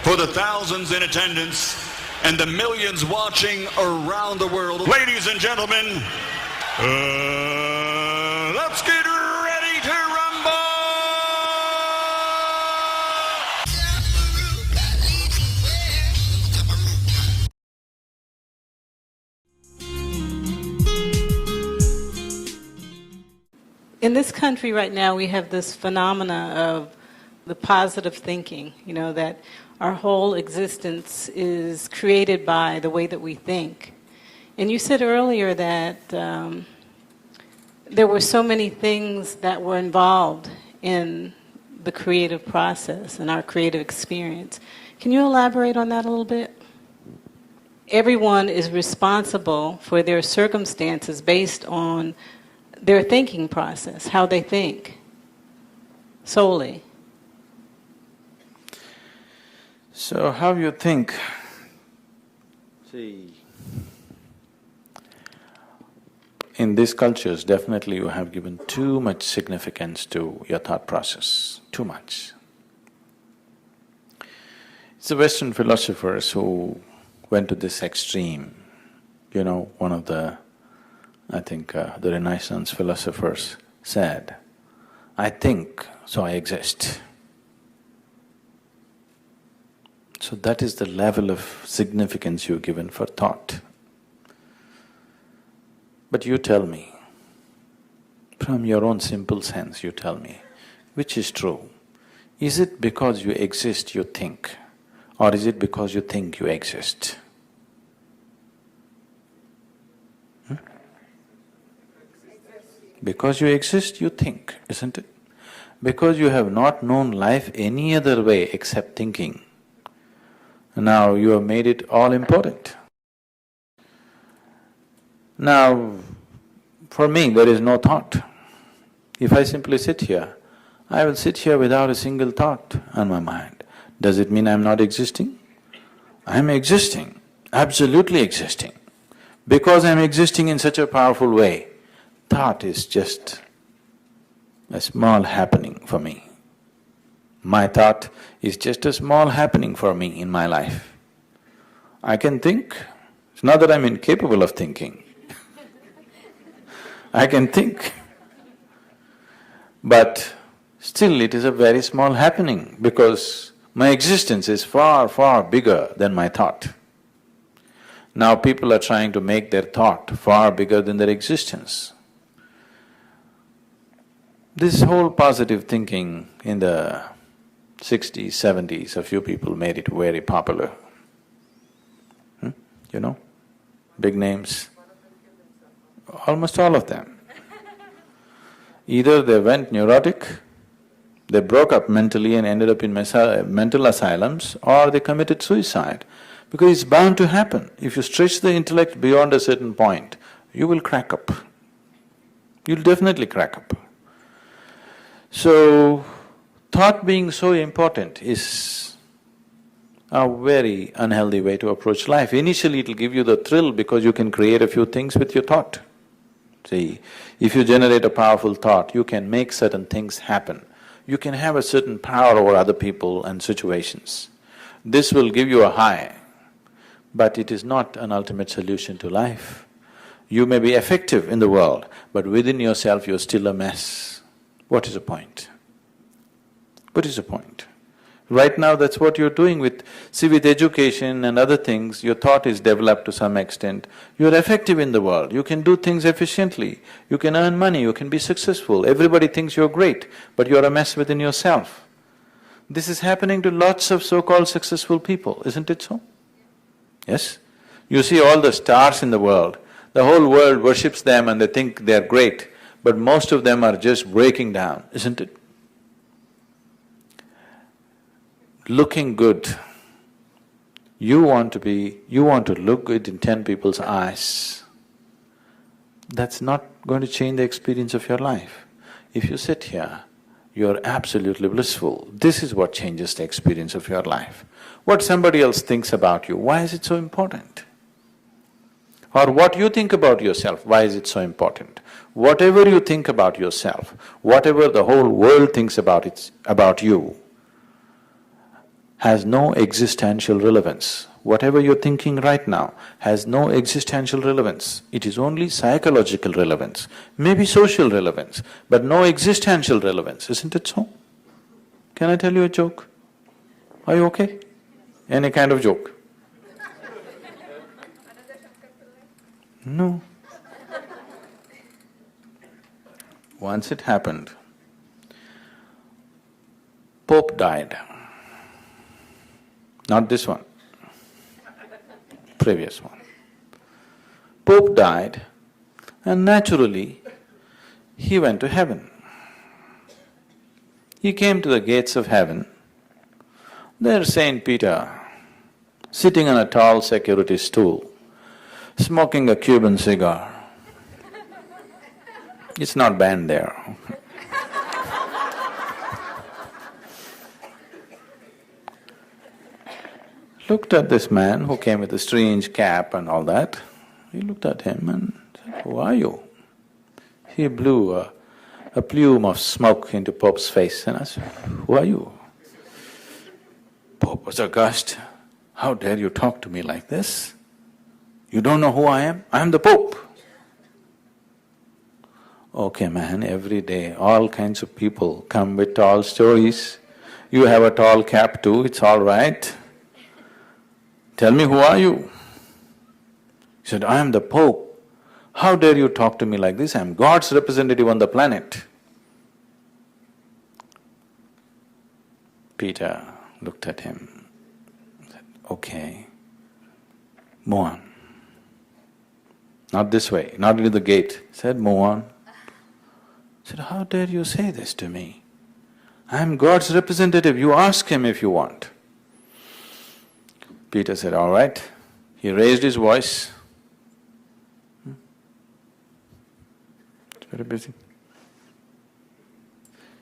for the thousands in attendance and the millions watching around the world. Ladies and gentlemen, let's get ready to rumble! In this country right now, we have this phenomena of the positive thinking, that our whole existence is created by the way that we think. And you said earlier that there were so many things that were involved in the creative process and our creative experience. Can you elaborate on that a little bit? Everyone is responsible for their circumstances based on their thinking process, how they think, solely. So how you think? See, in these cultures, definitely you have given too much significance to your thought process, too much. It's the Western philosophers who went to this extreme. One of the, I think the Renaissance philosophers said, "I think, so I exist." So that is the level of significance you've given for thought. But you tell me, from your own simple sense, you tell me, which is true? Is it because you exist you think, or is it because you think you exist? Because you exist, you think, isn't it? Because you have not known life any other way except thinking. Now you have made it all important. Now, for me, there is no thought. If I simply sit here, I will sit here without a single thought on my mind. Does it mean I'm not existing? I'm existing, absolutely existing. Because I'm existing in such a powerful way, thought is just a small happening for me. My thought is just a small happening for me in my life. I can think, it's not that I'm incapable of thinking. I can think, but still it is a very small happening because my existence is far, far bigger than my thought. Now people are trying to make their thought far bigger than their existence. This whole positive thinking in the 60s, 70s, a few people made it very popular. Big names, almost all of them. Either they went neurotic, they broke up mentally and ended up in mental asylums, or they committed suicide. Because it's bound to happen. If you stretch the intellect beyond a certain point, you will crack up. You'll definitely crack up. So, thought being so important is a very unhealthy way to approach life. Initially it'll give you the thrill because you can create a few things with your thought. See, if you generate a powerful thought, you can make certain things happen. You can have a certain power over other people and situations. This will give you a high, but it is not an ultimate solution to life. You may be effective in the world, but within yourself you're still a mess. What is the point? What is the point? Right now that's what you're doing with… See, with education and other things, your thought is developed to some extent. You're effective in the world, you can do things efficiently, you can earn money, you can be successful, everybody thinks you're great, but you're a mess within yourself. This is happening to lots of so-called successful people, isn't it so? Yes? You see all the stars in the world, the whole world worships them and they think they're great, but most of them are just breaking down, isn't it? Looking good, you want to look good in 10 people's eyes. That's not going to change the experience of your life. If you sit here, you're absolutely blissful. This is what changes the experience of your life. What somebody else thinks about you, why is it so important? Or what you think about yourself, why is it so important? Whatever you think about yourself, whatever the whole world thinks about you, has no existential relevance. Whatever you're thinking right now has no existential relevance. It is only psychological relevance, maybe social relevance, but no existential relevance, isn't it so? Can I tell you a joke? Are you okay? Any kind of joke? No. Once it happened, Pope died. Not this one, previous one. Pope died and naturally he went to heaven. He came to the gates of heaven. There's Saint Peter sitting on a tall security stool, smoking a Cuban cigar. It's not banned there. Looked at this man who came with a strange cap and all that. He looked at him and said, "Who are you?" He blew a plume of smoke into Pope's face and asked, "Who are you?" Pope was aghast. "How dare you talk to me like this? You don't know who I am? I am the Pope." "Okay, man, every day all kinds of people come with tall stories. You have a tall cap too, it's all right. Tell me, who are you?" He said, "I am the Pope. How dare you talk to me like this? I am God's representative on the planet." Peter looked at him and said, "Okay, move on. Not this way, not into the gate." He said, "Move on." He said, "How dare you say this to me? I am God's representative, you ask him if you want." Peter said, "All right." He raised his voice. It's very busy.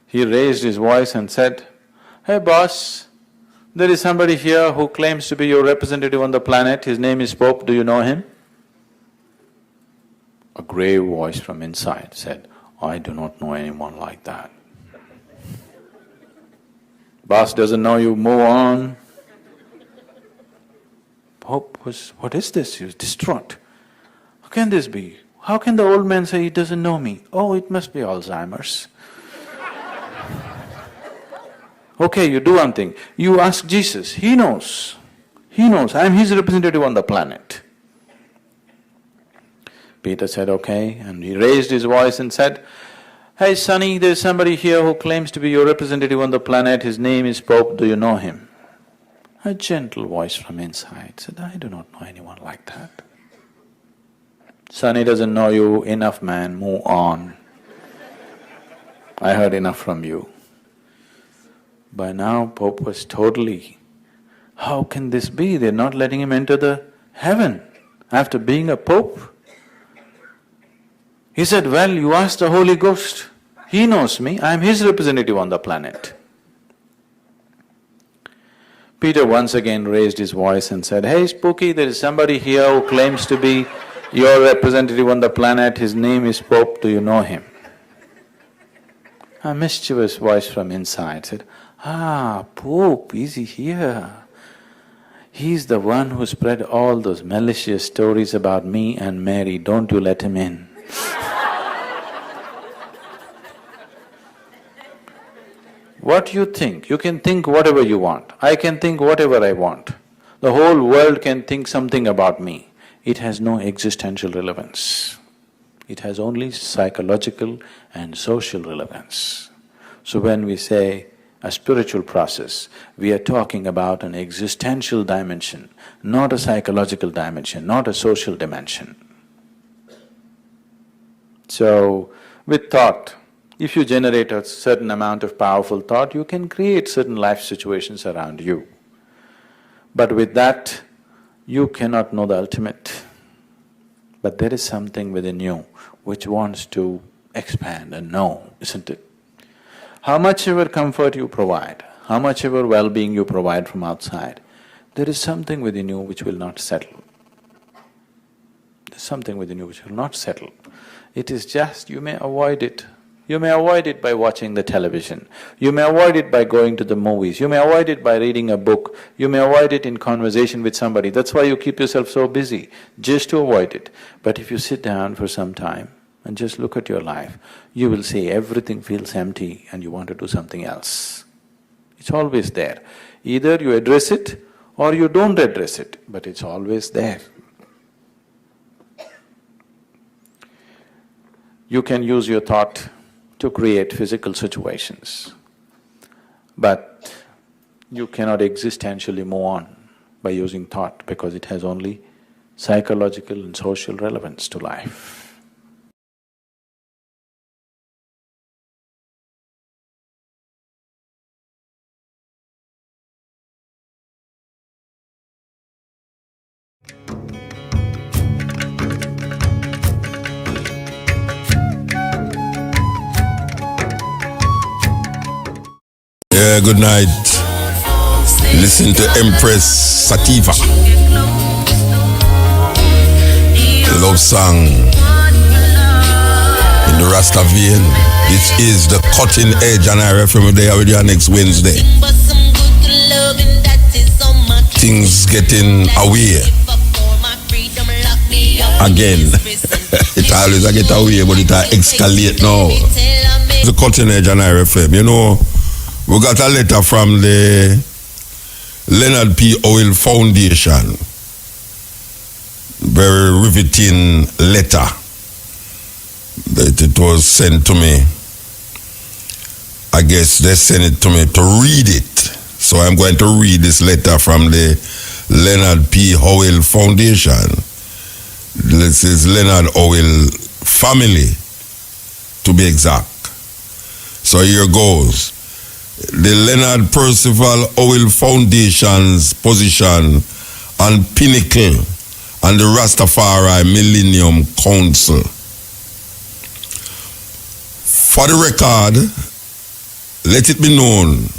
He raised his voice and said, "Hey boss, there is somebody here who claims to be your representative on the planet, his name is Pope, do you know him?" A grave voice from inside said, "I do not know anyone like that." "Boss doesn't know you, move on." Pope was, "What is this?" He was distraught. "How can this be? How can the old man say he doesn't know me? Oh, it must be Alzheimer's." "Okay, you do one thing, you ask Jesus, he knows. He knows, I am his representative on the planet." Peter said, "Okay," and he raised his voice and said, "Hey Sonny, there's somebody here who claims to be your representative on the planet, his name is Pope, do you know him?" A gentle voice from inside said, "I do not know anyone like that." "Sonny doesn't know you, enough man, move on. I heard enough from you." By now Pope was totally, how can this be? They're not letting him enter the heaven after being a Pope. He said, "Well, you ask the Holy Ghost, he knows me, I am his representative on the planet." Peter once again raised his voice and said, "Hey Spooky, there is somebody here who claims to be your representative on the planet, his name is Pope, do you know him?" A mischievous voice from inside said, "Ah, Pope, is he here? He's the one who spread all those malicious stories about me and Mary, don't you let him in." What you think, you can think whatever you want, I can think whatever I want. The whole world can think something about me. It has no existential relevance. It has only psychological and social relevance. So when we say a spiritual process, we are talking about an existential dimension, not a psychological dimension, not a social dimension. So, with thought, if you generate a certain amount of powerful thought, you can create certain life situations around you. But with that, you cannot know the ultimate. But there is something within you which wants to expand and know, isn't it? How much ever comfort you provide, how much ever well-being you provide from outside, there is something within you which will not settle. There's something within you which will not settle. It is just, you may avoid it You may avoid it by watching the television. You may avoid it by going to the movies. You may avoid it by reading a book. You may avoid it in conversation with somebody. That's why you keep yourself so busy, just to avoid it. But if you sit down for some time and just look at your life, you will see everything feels empty and you want to do something else. It's always there. Either you address it or you don't address it, but it's always there. You can use your thought to create physical situations, but you cannot existentially move on by using thought because it has only psychological and social relevance to life. Yeah, good night. Listen to Empress Sativa. Love song in the Rasta vein. This is the Cutting Edge, and I refer there with you next Wednesday. Things getting away again. It always get away, but it escalate now. The Cutting Edge and IRFM. You know, we got a letter from the Leonard P. Oil Foundation. Very riveting letter that it was sent to me. I guess they sent it to me to read it. So I'm going to read this letter from the Leonard P. Oil Foundation. This is Leonard Oil family, to be exact. So here goes. The Leonard Percival Oil Foundation's position on Pinnacle and the Rastafari Millennium Council. For the record, let it be known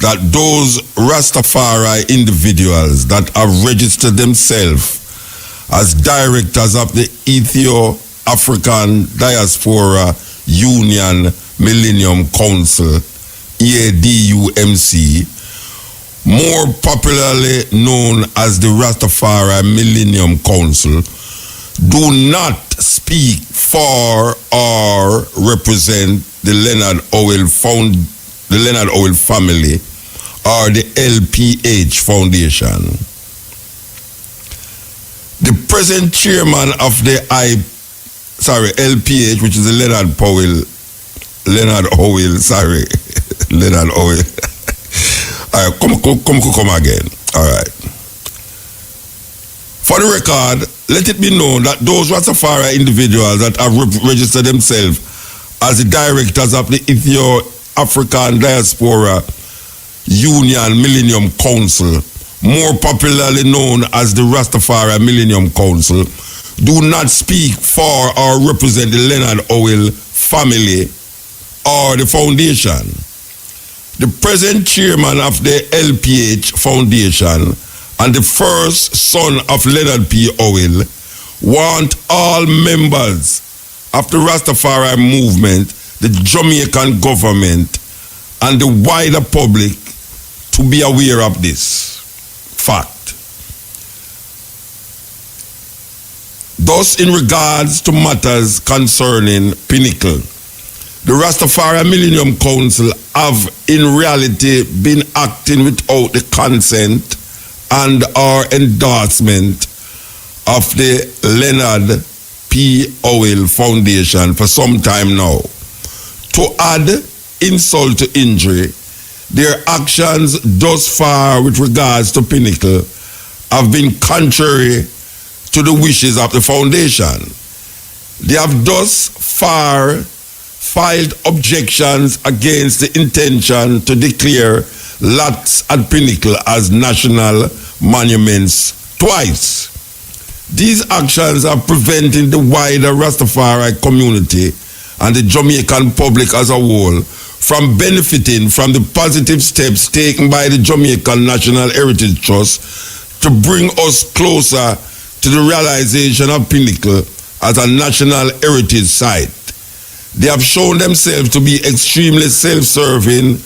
that those Rastafari individuals that have registered themselves as directors of the Ethio-African Diaspora Union Millennium Council, EADUMC, more popularly known as the Rastafari Millennium Council, do not speak for or represent the Leonard Oil family or the LPH Foundation. The present chairman of the LPH, which is the Leonard Oil. All right, come again. All right. For the record, let it be known that those Rastafari individuals that have registered themselves as the directors of the Ethio-African Diaspora Union Millennium Council, more popularly known as the Rastafari Millennium Council, do not speak for or represent the Leonard Oil family or the foundation. The present chairman of the LPH Foundation and the first son of Leonard P. Oil want all members of the Rastafari movement, the Jamaican government, and the wider public to be aware of this fact. Thus, in regards to matters concerning Pinnacle, the Rastafari Millennium Council have in reality been acting without the consent and or endorsement of the Leonard P. Oil Foundation for some time now. To add insult to injury, their actions thus far with regards to Pinnacle have been contrary to the wishes of the foundation. They have thus far filed objections against the intention to declare lots at Pinnacle as national monuments twice. These actions are preventing the wider Rastafari community and the Jamaican public as a whole from benefiting from the positive steps taken by the Jamaican National Heritage Trust to bring us closer to the realization of Pinnacle as a national heritage site. They have shown themselves to be extremely self-serving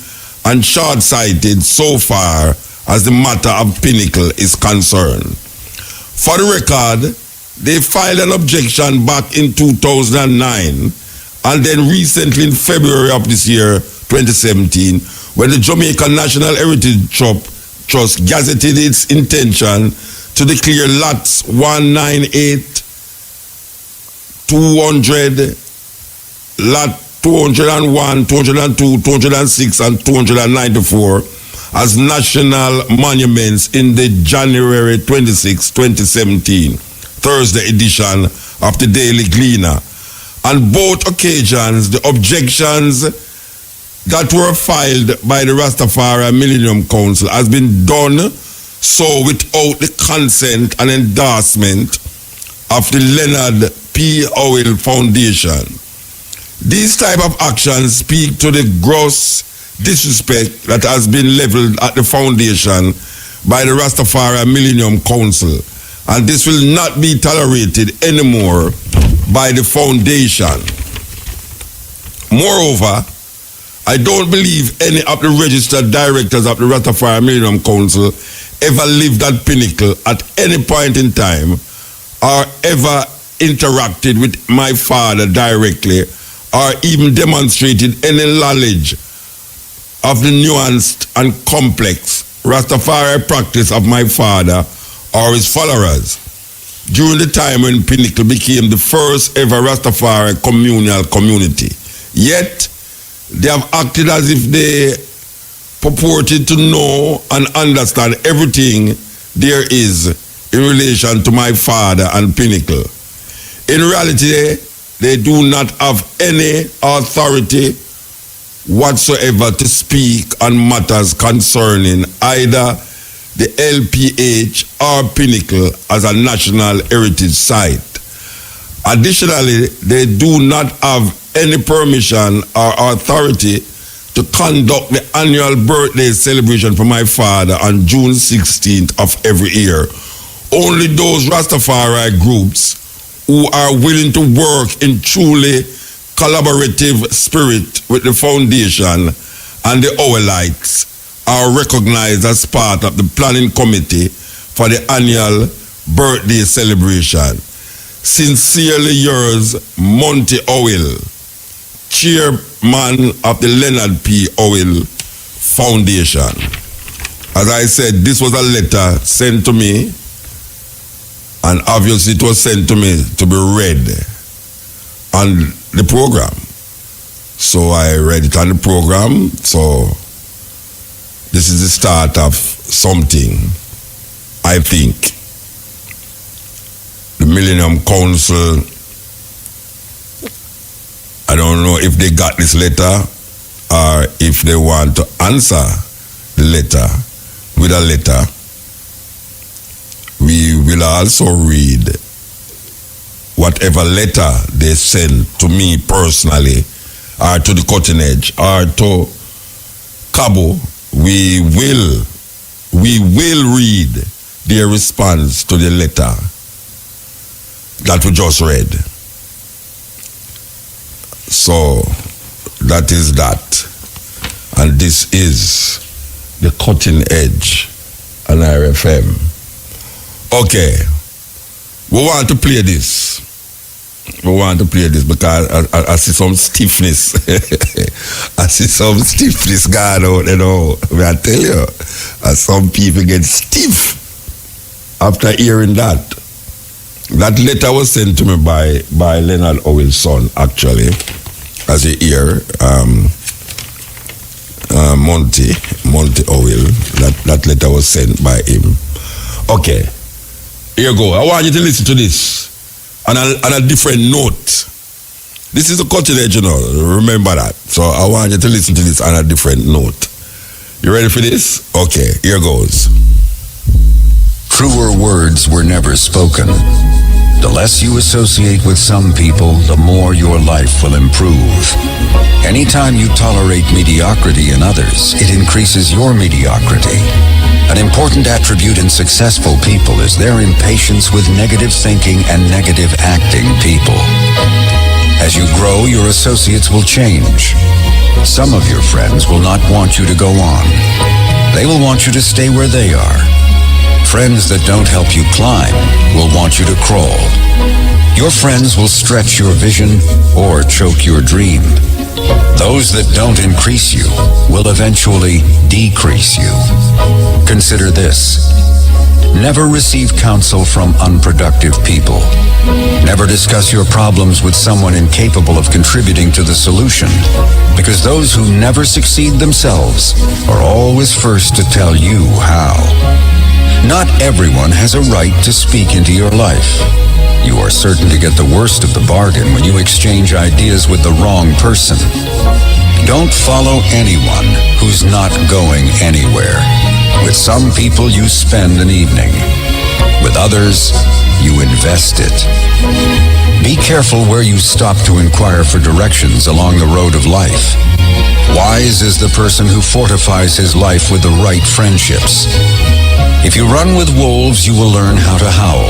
and short-sighted so far as the matter of Pinnacle is concerned. For the record, they filed an objection back in 2009 and then recently in February of this year, 2017, when the Jamaican National Heritage Trust gazetted its intention to declare lots 198, 200, lot 201, 202, 206, and 294 as national monuments in the January 26, 2017, Thursday edition of the Daily Gleaner. On both occasions, the objections that were filed by the Rastafari Millennium Council has been done so without the consent and endorsement of the Leonard P. Howell Foundation. These type of actions speak to the gross disrespect that has been leveled at the foundation by the Rastafari Millennium Council, and this will not be tolerated anymore by the foundation. Moreover, I don't believe any of the registered directors of the Rastafari Millennium Council ever lived at Pinnacle at any point in time or ever interacted with my father directly or even demonstrated any knowledge of the nuanced and complex Rastafari practice of my father or his followers during the time when Pinnacle became the first ever Rastafari communal community. Yet, they have acted as if they purported to know and understand everything there is in relation to my father and Pinnacle. In reality, they do not have any authority whatsoever to speak on matters concerning either the LPH or Pinnacle as a national heritage site. Additionally, they do not have any permission or authority to conduct the annual birthday celebration for my father on June 16th of every year. Only those Rastafari groups who are willing to work in truly collaborative spirit with the foundation and the Howellites are recognized as part of the planning committee for the annual birthday celebration. Sincerely yours, Monty Howell, Chairman of the Leonard P. Howell Foundation. As I said, this was a letter sent to me, and obviously it was sent to me to be read on the program. So I read it on the program. So this is the start of something, I think. The Millennium Council, I don't know if they got this letter or if they want to answer the letter with a letter. We will also read whatever letter they send to me personally or to the Cutting Edge or to Cabo. We will read their response to the letter that we just read. So that is that. And this is the Cutting Edge on RFM. Okay. We want to play this. We want to play this because I see some stiffness. I see some stiffness going on, you know. I tell you, some people get stiff after hearing that. That letter was sent to me by Leonard Howell's son, actually, as you hear, Monty Howell. That letter was sent by him. Okay, here you go. I want you to listen to this on a different note. This is the Cutting Edge, you know, remember that. So I want you to listen to this on a different note. You ready for this? Okay, here goes. Truer words were never spoken. The less you associate with some people, the more your life will improve. Anytime you tolerate mediocrity in others, it increases your mediocrity. An important attribute in successful people is their impatience with negative thinking and negative acting people. As you grow, your associates will change. Some of your friends will not want you to go on. They will want you to stay where they are. Friends that don't help you climb will want you to crawl. Your friends will stretch your vision or choke your dream. Those that don't increase you will eventually decrease you. Consider this. Never receive counsel from unproductive people. Never discuss your problems with someone incapable of contributing to the solution, because those who never succeed themselves are always first to tell you how. Not everyone has a right to speak into your life. You are certain to get the worst of the bargain when you exchange ideas with the wrong person. Don't follow anyone who's not going anywhere. With some people, you spend an evening. With others, you invest it. Be careful where you stop to inquire for directions along the road of life. Wise is the person who fortifies his life with the right friendships. If you run with wolves, you will learn how to howl.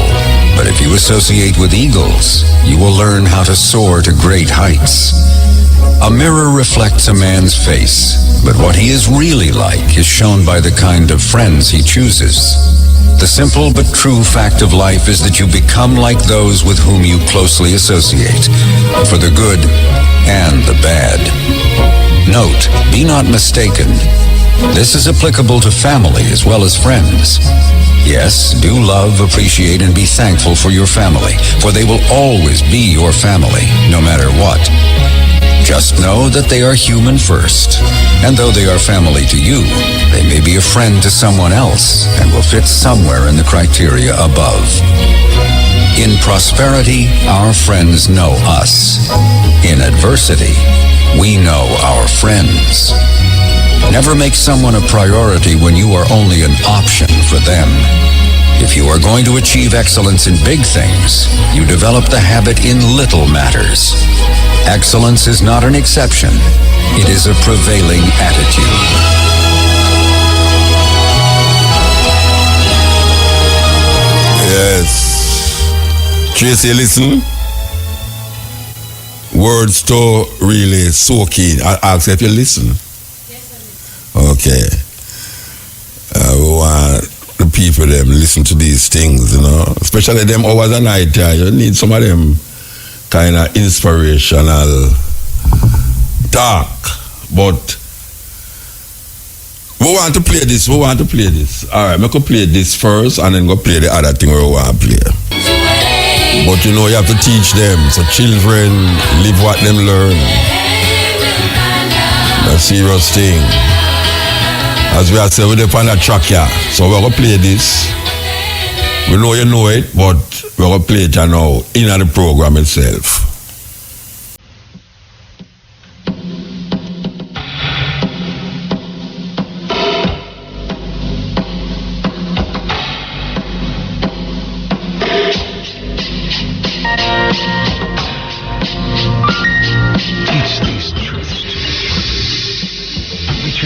But if you associate with eagles, you will learn how to soar to great heights. A mirror reflects a man's face, but what he is really like is shown by the kind of friends he chooses. The simple but true fact of life is that you become like those with whom you closely associate, for the good and the bad. Note, be not mistaken. This is applicable to family as well as friends. Yes, do love, appreciate, and be thankful for your family, for they will always be your family, no matter what. Just know that they are human first, and though they are family to you, they may be a friend to someone else and will fit somewhere in the criteria above. In prosperity, our friends know us. In adversity, we know our friends. Never make someone a priority when you are only an option for them. If you are going to achieve excellence in big things, you develop the habit in little matters. Excellence is not an exception. It is a prevailing attitude. Yes. Tracy, listen. Words to really soak in. I ask if you listen. Yes, I listen. Okay. We want the people them listen to these things, you know. Especially them hours a night. You need some of them kind of inspirational talk. But we want to play this. Alright, I could play this first and then go play the other thing we want to play. But you know, you have to teach them. So children live what them learn. That's a serious thing. As we are saying, we're on that track here. So we're going to play this. We know you know it, but we're going to play it now in the program itself.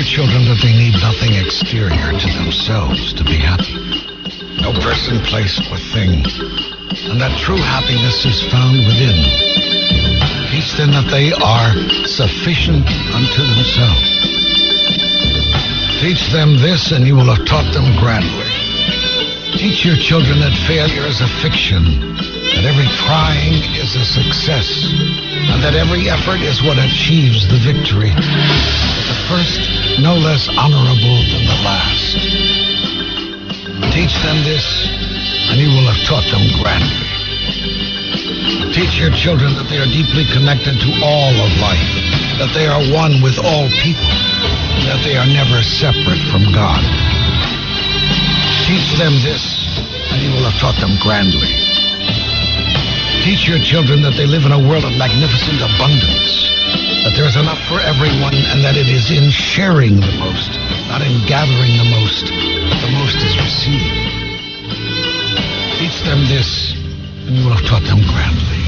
Children that they need nothing exterior to themselves to be happy. No person, place, or thing. And that true happiness is found within. Teach them that they are sufficient unto themselves. Teach them this and you will have taught them grandly. Teach your children that failure is a fiction, that every trying is a success, and that every effort is what achieves the victory. The first no less honorable than the last. Teach them this, and you will have taught them grandly. Teach your children that they are deeply connected to all of life, that they are one with all people, and that they are never separate from God. Teach them this, and you will have taught them grandly. Teach your children that they live in a world of magnificent abundance, that there is enough for everyone, and that it is in sharing the most, not in gathering the most, that the most is received. Teach them this, and you will have taught them grandly.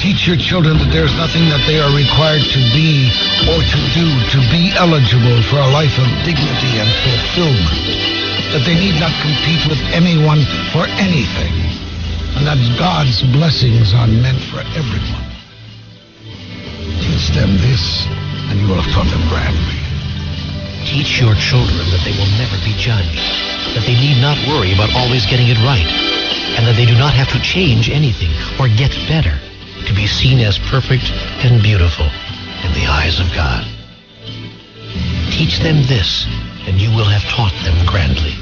Teach your children that there is nothing that they are required to be or to do to be eligible for a life of dignity and fulfillment, that they need not compete with anyone for anything, and that God's blessings are meant for everyone. Teach them this, and you will have taught them grandly. Teach your children that they will never be judged, that they need not worry about always getting it right, and that they do not have to change anything or get better to be seen as perfect and beautiful in the eyes of God. Teach them this, and you will have taught them grandly.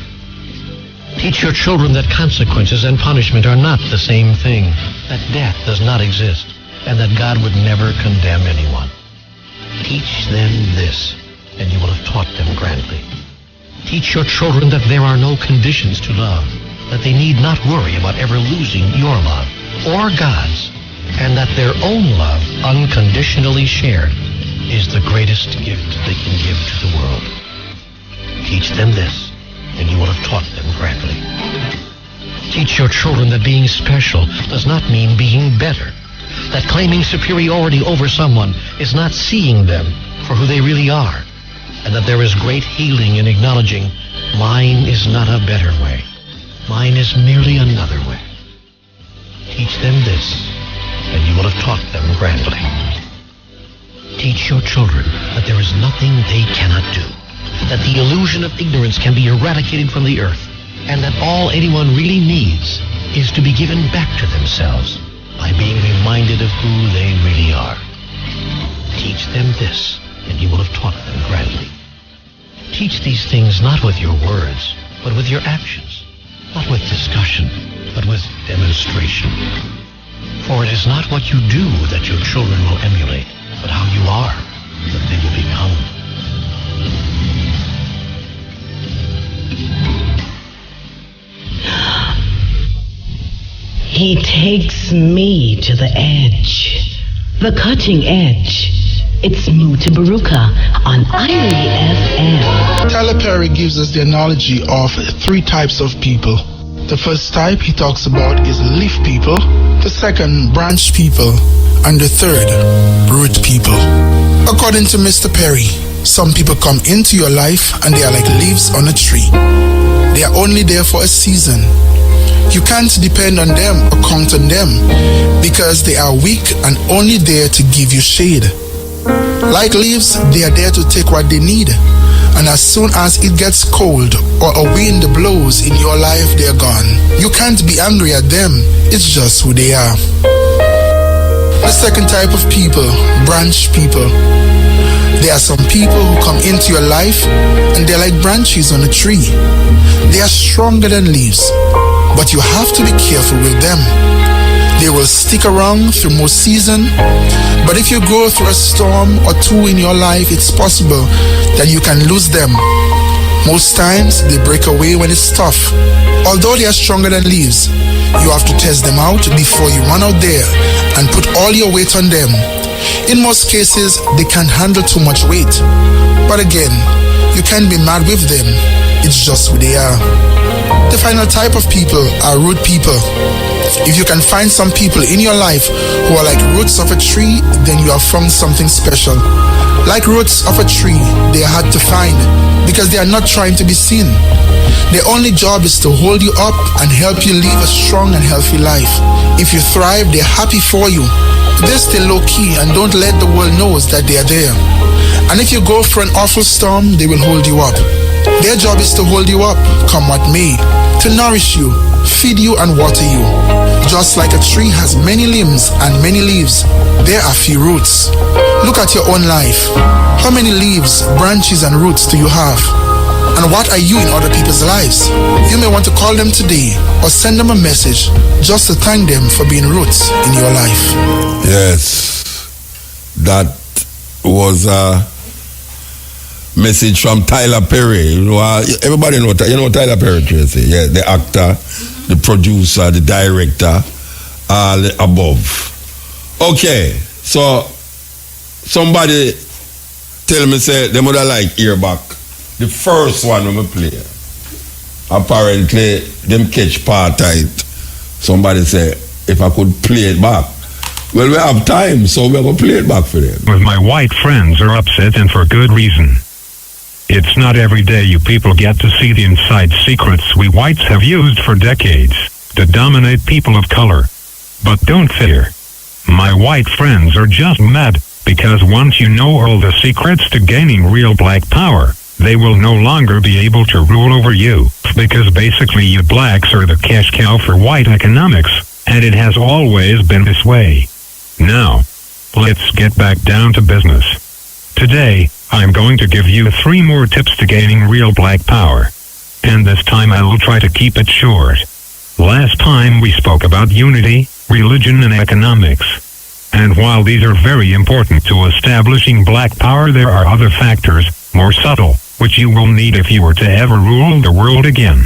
Teach your children that consequences and punishment are not the same thing, that death does not exist, and that God would never condemn anyone. Teach them this, and you will have taught them grandly. Teach your children that there are no conditions to love, that they need not worry about ever losing your love or God's, and that their own love, unconditionally shared, is the greatest gift they can give to the world. Teach them this, and you will have taught them grandly. Teach your children that being special does not mean being better, that claiming superiority over someone is not seeing them for who they really are, and that there is great healing in acknowledging, mine is not a better way. Mine is merely another way. Teach them this, and you will have taught them grandly. Teach your children that there is nothing they cannot do, that the illusion of ignorance can be eradicated from the earth, and that all anyone really needs is to be given back to themselves by being reminded of who they really are. Teach them this, and you will have taught them grandly. Teach these things not with your words, but with your actions, not with discussion, but with demonstration. For it is not what you do that your children will emulate, but how you are that they will become. He takes me to the edge, the cutting edge. It's Mutabaruka on Irie FM. Tyler Perry gives us the analogy of 3 types of people. The first type he talks about is leaf people, the second, branch people, and the third, root people. According to Mr. Perry, some people come into your life and they are like leaves on a tree. They are only there for a season. You can't depend on them or count on them because they are weak and only there to give you shade. Like leaves, they are there to take what they need. And as soon as it gets cold or a wind blows in your life, they're gone. You can't be angry at them. It's just who they are. The second type of people, branch people. There are some people who come into your life and they're like branches on a tree. They are stronger than leaves, but you have to be careful with them. They will stick around through most season, but if you go through a storm or 2 in your life, it's possible that you can lose them. Most times, they break away when it's tough. Although they are stronger than leaves, you have to test them out before you run out there and put all your weight on them. In most cases, they can't handle too much weight. But again, you can't be mad with them. It's just who they are. The final type of people are root people. If you can find some people in your life who are like roots of a tree, then you have found something special. Like roots of a tree, they are hard to find because they are not trying to be seen. Their only job is to hold you up and help you live a strong and healthy life. If you thrive, they're happy for you. They're still low-key and don't let the world know that they are there. And if you go through an awful storm, they will hold you up. Their job is to hold you up, come what may, to nourish you, feed you and water you. Just like a tree has many limbs and many leaves, there are few roots. Look at your own life. How many leaves, branches and roots do you have? And what are you in other people's lives? You may want to call them today or send them a message just to thank them for being roots in your life. Yes, that was a message from Tyler Perry. You know, everybody know Tyler Perry, Tracy. Yeah, the actor, the producer, the director, all above. Okay, so somebody tell me say they would like hear back the first one when we play. Apparently, them catch part tight. Somebody say if I could play it back. Well, we have time, so we're going to play it back for them. With my white friends are upset, and for good reason. It's not every day you people get to see the inside secrets we whites have used for decades. to dominate people of color. But don't fear. My white friends are just mad, because once you know all the secrets to gaining real black power, they will no longer be able to rule over you, because basically you blacks are the cash cow for white economics, and it has always been this way. Now, let's get back down to business. Today, I'm going to give you 3 more tips to gaining real black power. And this time I will try to keep it short. Last time we spoke about unity, religion and economics. And while these are very important to establishing black power, there are other factors, more subtle, which you will need if you were to ever rule the world again.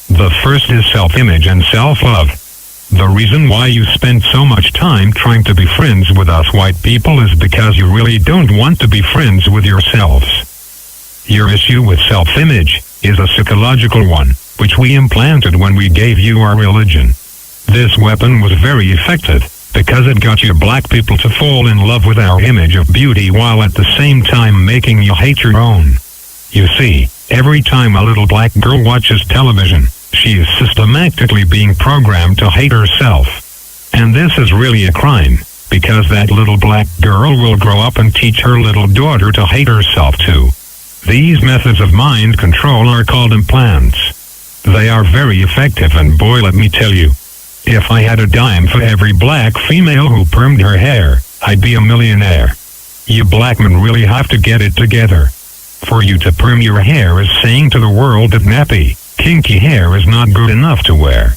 The first is self-image and self-love. The reason why you spend so much time trying to be friends with us white people is because you really don't want to be friends with yourselves. Your issue with self-image is a psychological one, which we implanted when we gave you our religion. This weapon was very effective, because it got you black people to fall in love with our image of beauty while at the same time making you hate your own. You see, every time a little black girl watches television, she is systematically being programmed to hate herself. And this is really a crime, because that little black girl will grow up and teach her little daughter to hate herself too. These methods of mind control are called implants. They are very effective, and boy, let me tell you, if I had a dime for every black female who permed her hair, I'd be a millionaire. You black men really have to get it together. For you to perm your hair is saying to the world that nappy, kinky hair is not good enough to wear.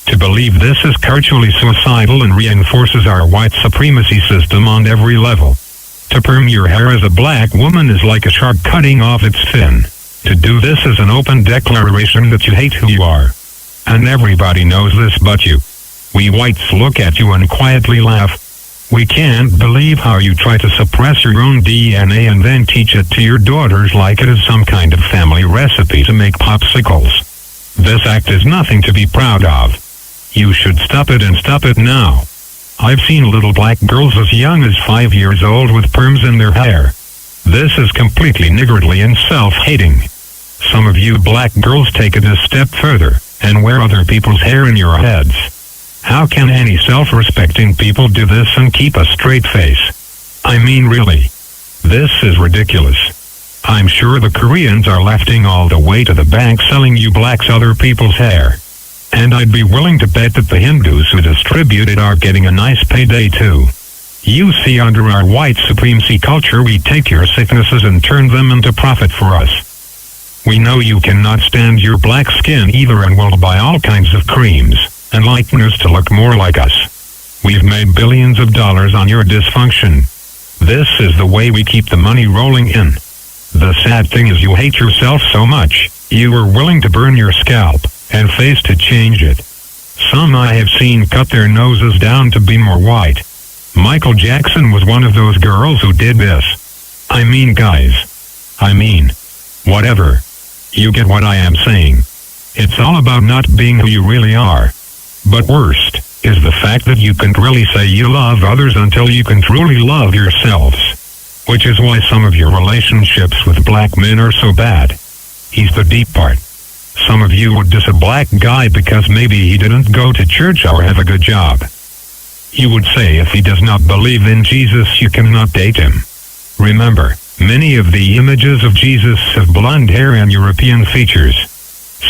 To believe this is culturally suicidal and reinforces our white supremacy system on every level. To perm your hair as a black woman is like a shark cutting off its fin. To do this is an open declaration that you hate who you are. And everybody knows this but you. We whites look at you and quietly laugh. We can't believe how you try to suppress your own DNA and then teach it to your daughters like it is some kind of family recipe to make popsicles. This act is nothing to be proud of. You should stop it, and stop it now. I've seen little black girls as young as 5 years old with perms in their hair. This is completely niggardly and self-hating. Some of you black girls take it a step further, and wear other people's hair in your heads. How can any self-respecting people do this and keep a straight face? I mean, really. This is ridiculous. I'm sure the Koreans are lefting all the way to the bank selling you blacks other people's hair. And I'd be willing to bet that the Hindus who distribute it are getting a nice payday too. You see, under our white supremacy culture, we take your sicknesses and turn them into profit for us. We know you cannot stand your black skin either and will buy all kinds of creams and lighteners to look more like us. We've made billions of dollars on your dysfunction. This is the way we keep the money rolling in. The sad thing is you hate yourself so much, you were willing to burn your scalp and face to change it. Some I have seen cut their noses down to be more white. Michael Jackson was one of those girls who did this. I mean, guys. Whatever. You get what I am saying. It's all about not being who you really are. But worst is the fact that you can't really say you love others until you can truly love yourselves. Which is why some of your relationships with black men are so bad. He's the deep part. Some of you would diss a black guy because maybe he didn't go to church or have a good job. You would say if he does not believe in Jesus, you cannot date him. Remember, many of the images of Jesus have blonde hair and European features.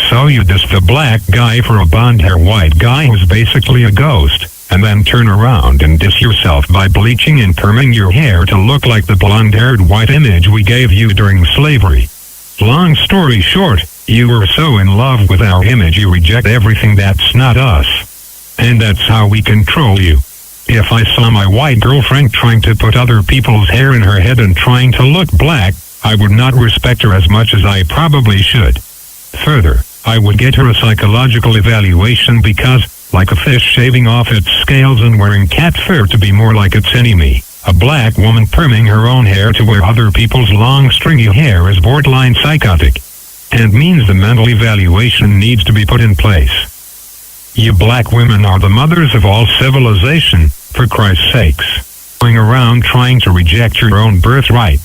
So you diss the black guy for a blonde hair white guy who's basically a ghost, and then turn around and diss yourself by bleaching and perming your hair to look like the blonde-haired white image we gave you during slavery. Long story short, you were so in love with our image you reject everything that's not us. And that's how we control you. If I saw my white girlfriend trying to put other people's hair in her head and trying to look black, I would not respect her as much as I probably should. Further, I would get her a psychological evaluation because, like a fish shaving off its scales and wearing cat fur to be more like its enemy, a black woman perming her own hair to wear other people's long stringy hair is borderline psychotic. And means the mental evaluation needs to be put in place. You black women are the mothers of all civilization, for Christ's sakes. Going around trying to reject your own birthright.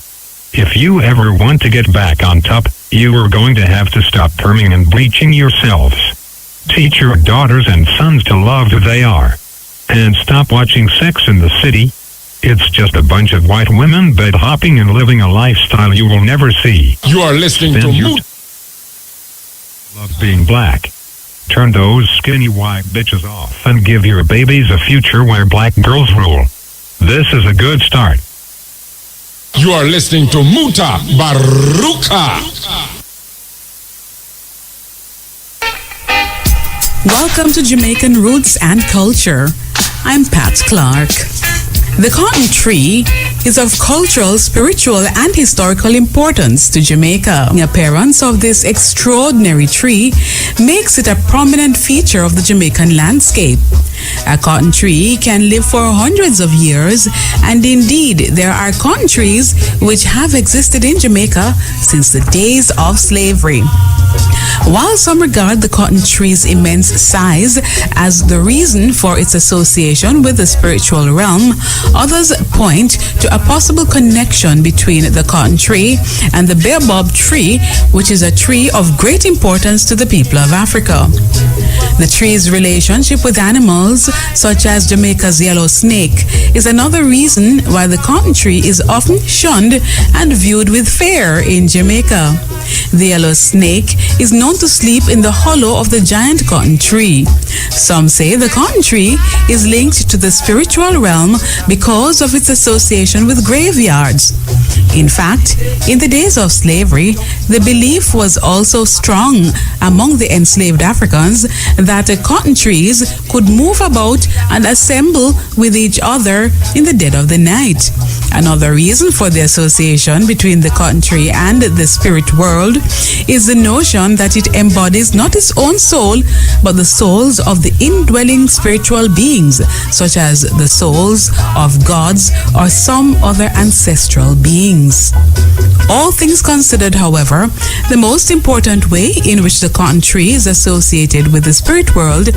If you ever want to get back on top, you are going to have to stop perming and bleaching yourselves. Teach your daughters and sons to love who they are. And stop watching Sex in the City. It's just a bunch of white women bed hopping and living a lifestyle you will never see. You are listening to Love being black. Turn those skinny white bitches off and give your babies a future where black girls rule. This is a good start. You are listening to Mutabaruka. Welcome to Jamaican Roots and Culture. I'm Pat Clark. The cotton tree is of cultural, spiritual, and historical importance to Jamaica. The appearance of this extraordinary tree makes it a prominent feature of the Jamaican landscape. A cotton tree can live for hundreds of years, and indeed, there are cotton trees which have existed in Jamaica since the days of slavery. While some regard the cotton tree's immense size as the reason for its association with the spiritual realm, others point to a possible connection between the cotton tree and the baobab tree, which is a tree of great importance to the people of Africa. The tree's relationship with animals, such as Jamaica's yellow snake, is another reason why the cotton tree is often shunned and viewed with fear in Jamaica. The yellow snake is known to sleep in the hollow of the giant cotton tree. Some say the cotton tree is linked to the spiritual realm because of its association with graveyards. In fact, in the days of slavery, the belief was also strong among the enslaved Africans that cotton trees could move about and assemble with each other in the dead of the night. Another reason for the association between the cotton tree and the spirit world is the notion that it embodies not its own soul, but the souls of the indwelling spiritual beings, such as the souls of gods or some other ancestral beings. All things considered, however, the most important way in which the cotton tree is associated with the spirit world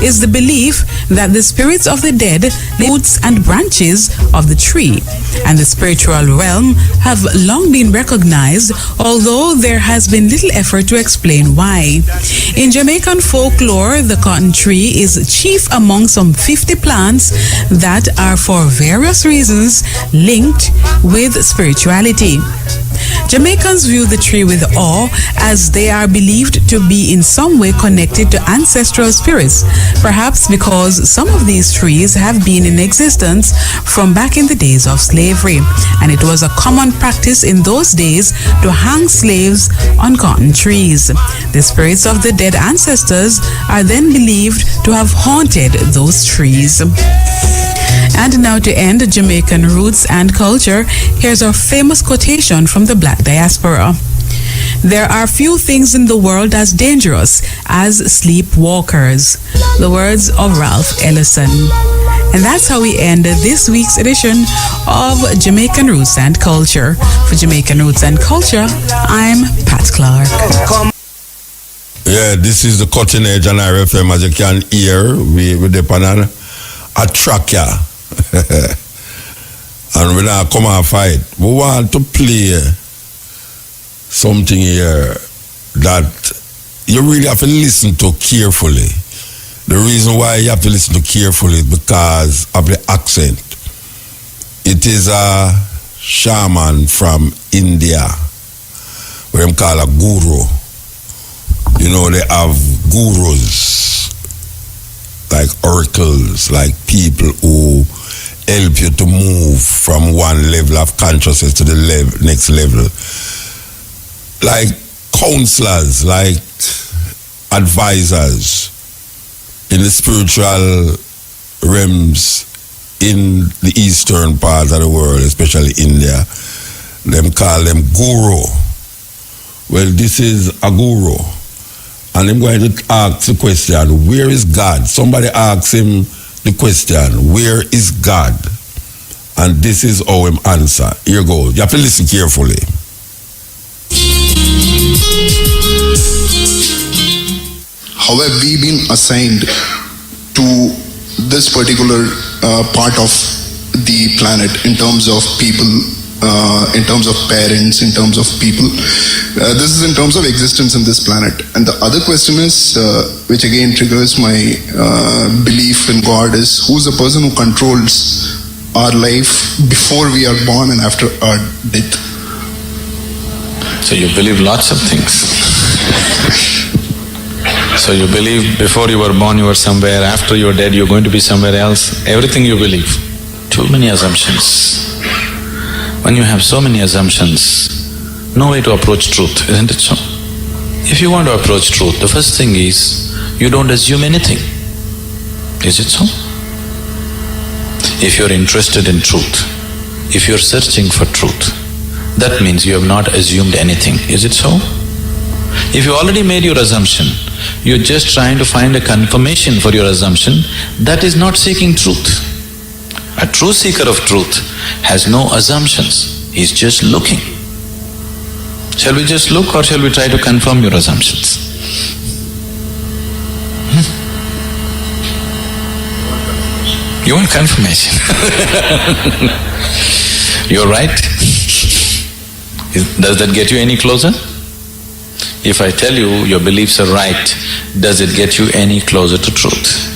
is the belief that the spirits of the dead, roots and branches of the tree, and the spiritual realm have long been recognized, although there has been little effort to explain why. In Jamaican folklore, the cotton tree is chief among some 50 plants that are for various reasons linked with spirituality. Jamaicans view the tree with awe as they are believed to be in some way connected to ancestral spirits, perhaps because some of these trees have been in existence from back in the days of slavery, and it was a common practice in those days to hang slaves on cotton trees. The spirits of the dead ancestors are then believed to have haunted those trees. And now, to end Jamaican Roots and Culture, here's our famous quotation from the Black diaspora. There are few things in the world as dangerous as sleepwalkers. The words of Ralph Ellison. And that's how we end this week's edition of Jamaican Roots and Culture. For Jamaican Roots and Culture, I'm Pat Clark. Yeah, this is the Cutting Edge on RFM. As you can hear, we're depending on a tracker. And we're not come and fight. We want to play something here that you really have to listen to carefully. The reason why you have to listen to carefully is because of the accent. It is a shaman from India, what they call a guru. You know, they have gurus, like oracles, like people who help you to move from one level of consciousness to the next level. Like counselors, like advisors in the spiritual realms in the eastern part of the world, especially India. Them call them guru. Well, this is a guru. And I'm going to ask the question, where is God? Somebody asks him the question, where is God? And this is how him answer. Here goes. You have to listen carefully. How have we been assigned to this particular part of the planet in terms of people in terms of parents, in terms of people. This is in terms of existence in this planet. And the other question is, which again triggers my belief in God, is who's the person who controls our life before we are born and after our death? So you believe lots of things. So you believe before you were born you were somewhere, after you're dead you're going to be somewhere else. Everything you believe. Too many assumptions. When you have so many assumptions, no way to approach truth, isn't it so? If you want to approach truth, the first thing is, you don't assume anything. Is it so? If you're interested in truth, if you're searching for truth, that means you have not assumed anything. Is it so? If you already made your assumption, you're just trying to find a confirmation for your assumption, that is not seeking truth. A true seeker of truth has no assumptions, he's just looking. Shall we just look or shall we try to confirm your assumptions? You want confirmation? You're right. Does that get you any closer? If I tell you your beliefs are right, does it get you any closer to truth?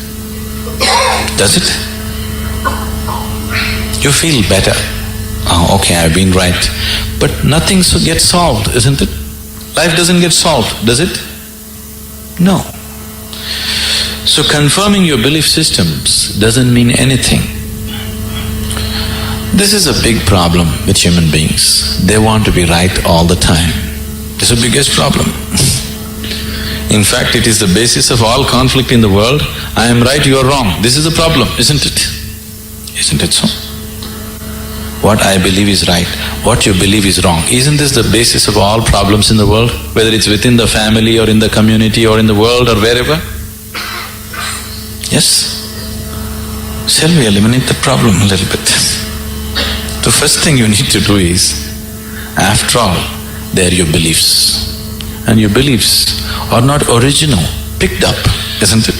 Does it? You feel better. Oh, okay, I've been right. But nothing gets solved, isn't it? Life doesn't get solved, does it? No. So confirming your belief systems doesn't mean anything. This is a big problem with human beings. They want to be right all the time. It's the biggest problem. In fact, it is the basis of all conflict in the world. I am right, you are wrong. This is the problem, isn't it? Isn't it so? What I believe is right, what you believe is wrong. Isn't this the basis of all problems in the world? Whether it's within the family or in the community or in the world or wherever? Yes? Shall we eliminate the problem a little bit? The first thing you need to do is, after all, they are your beliefs. And your beliefs are not original, picked up, isn't it?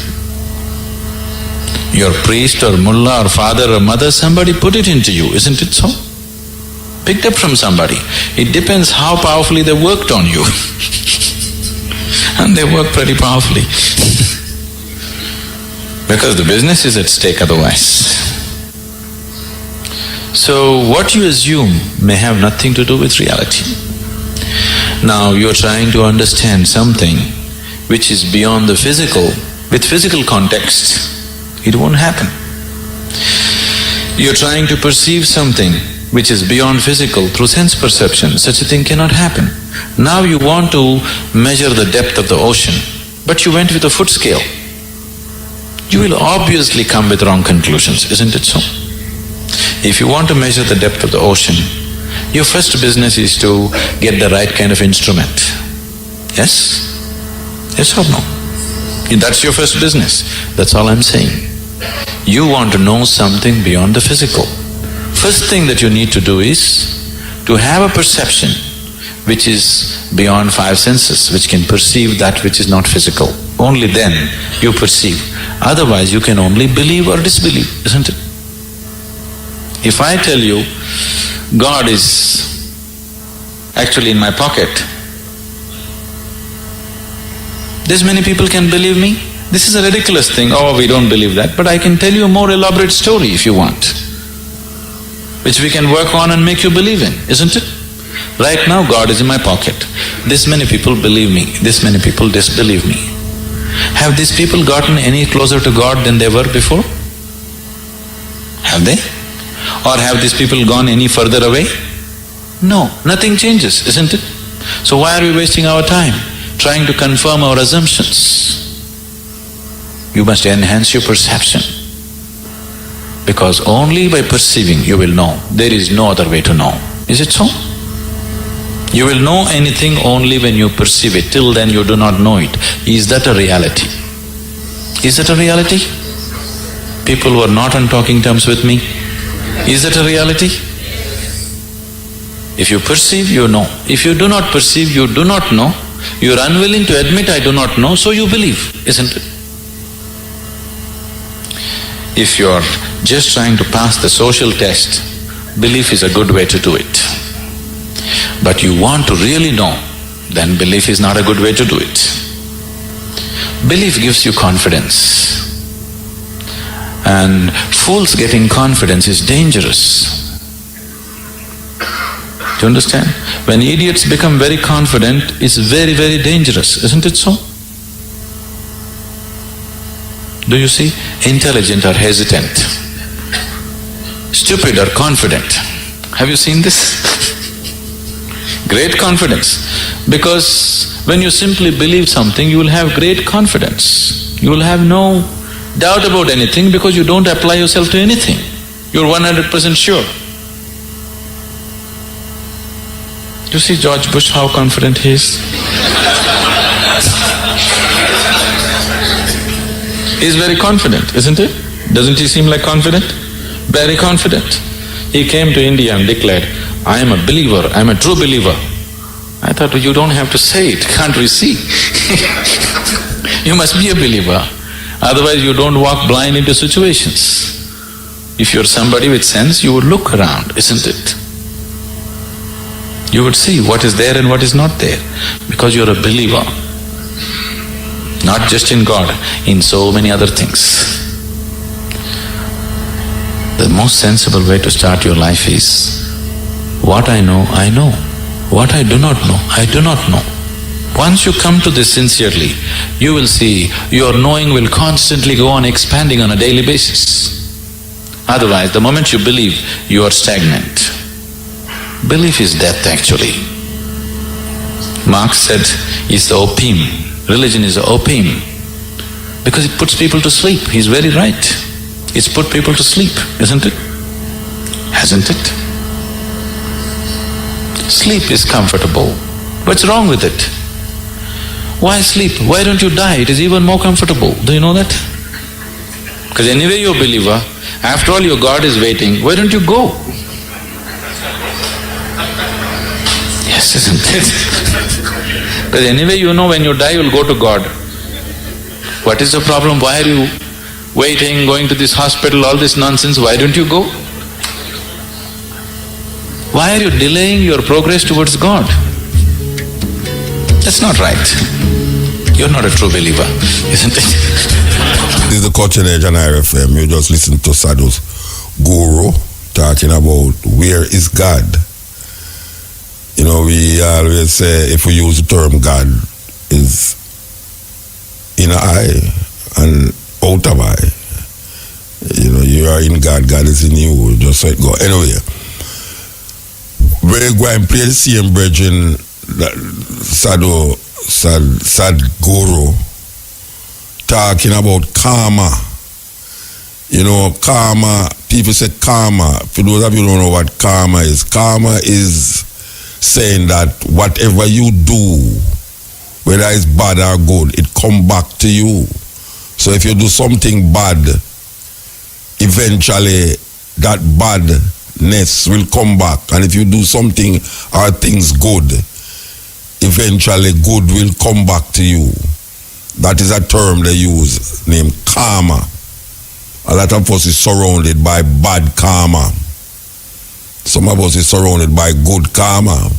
Your priest or mullah or father or mother, somebody put it into you, isn't it so? Picked up from somebody. It depends how powerfully they worked on you. And they work pretty powerfully. Because the business is at stake otherwise. So what you assume may have nothing to do with reality. Now you're trying to understand something which is beyond the physical, with physical context. It won't happen. You're trying to perceive something which is beyond physical through sense perception. Such a thing cannot happen. Now you want to measure the depth of the ocean, but you went with a foot scale. You will obviously come with wrong conclusions, isn't it so? If you want to measure the depth of the ocean, your first business is to get the right kind of instrument. Yes? Yes or no? That's your first business. That's all I'm saying. You want to know something beyond the physical. First thing that you need to do is to have a perception which is beyond five senses, which can perceive that which is not physical. Only then you perceive. Otherwise you can only believe or disbelieve, isn't it? If I tell you God is actually in my pocket, this many people can believe me? This is a ridiculous thing, oh, we don't believe that, but I can tell you a more elaborate story if you want, which we can work on and make you believe in, isn't it? Right now, God is in my pocket. This many people believe me, this many people disbelieve me. Have these people gotten any closer to God than they were before? Have they? Or have these people gone any further away? No, nothing changes, isn't it? So why are we wasting our time trying to confirm our assumptions? You must enhance your perception, because only by perceiving you will know. There is no other way to know. Is it so? You will know anything only when you perceive it. Till then you do not know it. Is that a reality? Is that a reality? People who are not on talking terms with me, is that a reality? If you perceive, you know. If you do not perceive, you do not know. You are unwilling to admit, I do not know, so you believe, isn't it? If you are just trying to pass the social test, belief is a good way to do it. but you want to really know, then belief is not a good way to do it. Belief gives you confidence. And fools getting confidence is dangerous. Do you understand? When idiots become very confident, it's very, very dangerous, isn't it so? Do you see? Intelligent or hesitant, stupid or confident. Have you seen this? Great confidence. Because when you simply believe something, you will have great confidence. You will have no doubt about anything because you don't apply yourself to anything. You're 100% sure. You see George Bush, how confident he is? He's very confident, isn't it? Doesn't he seem like confident? Very confident. He came to India and declared, I am a believer, I am a true believer. I thought, you don't have to say it, can't we see? You must be a believer, otherwise you don't walk blind into situations. If you're somebody with sense, you would look around, isn't it? You would see what is there and what is not there, because you're a believer. Not just in God, in so many other things. The most sensible way to start your life is, what I know, I know. What I do not know, I do not know. Once you come to this sincerely, you will see your knowing will constantly go on expanding on a daily basis. Otherwise, the moment you believe, you are stagnant. Belief is death actually. Marx said, it's the opium. Religion is the opium. Because it puts people to sleep. He's very right. It's put people to sleep, isn't it? Hasn't it? Sleep is comfortable. What's wrong with it? Why sleep? Why don't you die? It is even more comfortable. Do you know that? Because anyway you're a believer, after all your God is waiting, why don't you go? Yes, isn't it? Because anyway you know when you die you'll go to God. What is the problem? Why are you waiting, going to this hospital, all this nonsense? Why don't you go? Why are you delaying your progress towards God? That's not right. You're not a true believer, isn't it? This is the Cutting Edge on IRFM. You just listen to Sadhu's guru talking about where is God. You know, we always say if we use the term God is in an eye and out of eye. You know, you are in God, God is in you, just so it go. Anyway, we're going to play the same brethren Sadhguru talking about karma. You know, karma, people say karma. For those of you who don't know what karma is saying that whatever you do, whether it's bad or good, it come back to you. So if you do something bad, eventually that badness will come back. And if you do something or things good, eventually good will come back to you. That is a term they use named karma. A lot of us is surrounded by bad karma. Some of us is surrounded by good karma.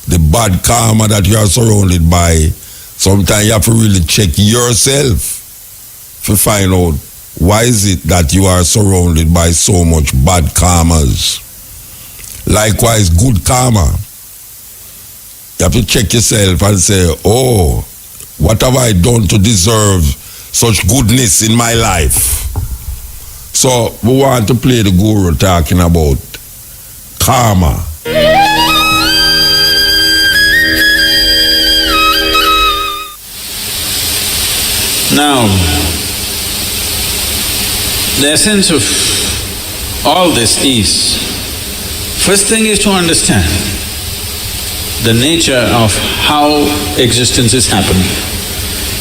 The bad karma that you are surrounded by, sometimes you have to really check yourself to find out why is it that you are surrounded by so much bad karmas. Likewise, good karma. You have to check yourself and say, oh, what have I done to deserve such goodness in my life? So we want to play the guru talking about karma. Now, the essence of all this is, first thing is to understand the nature of how existence is happening.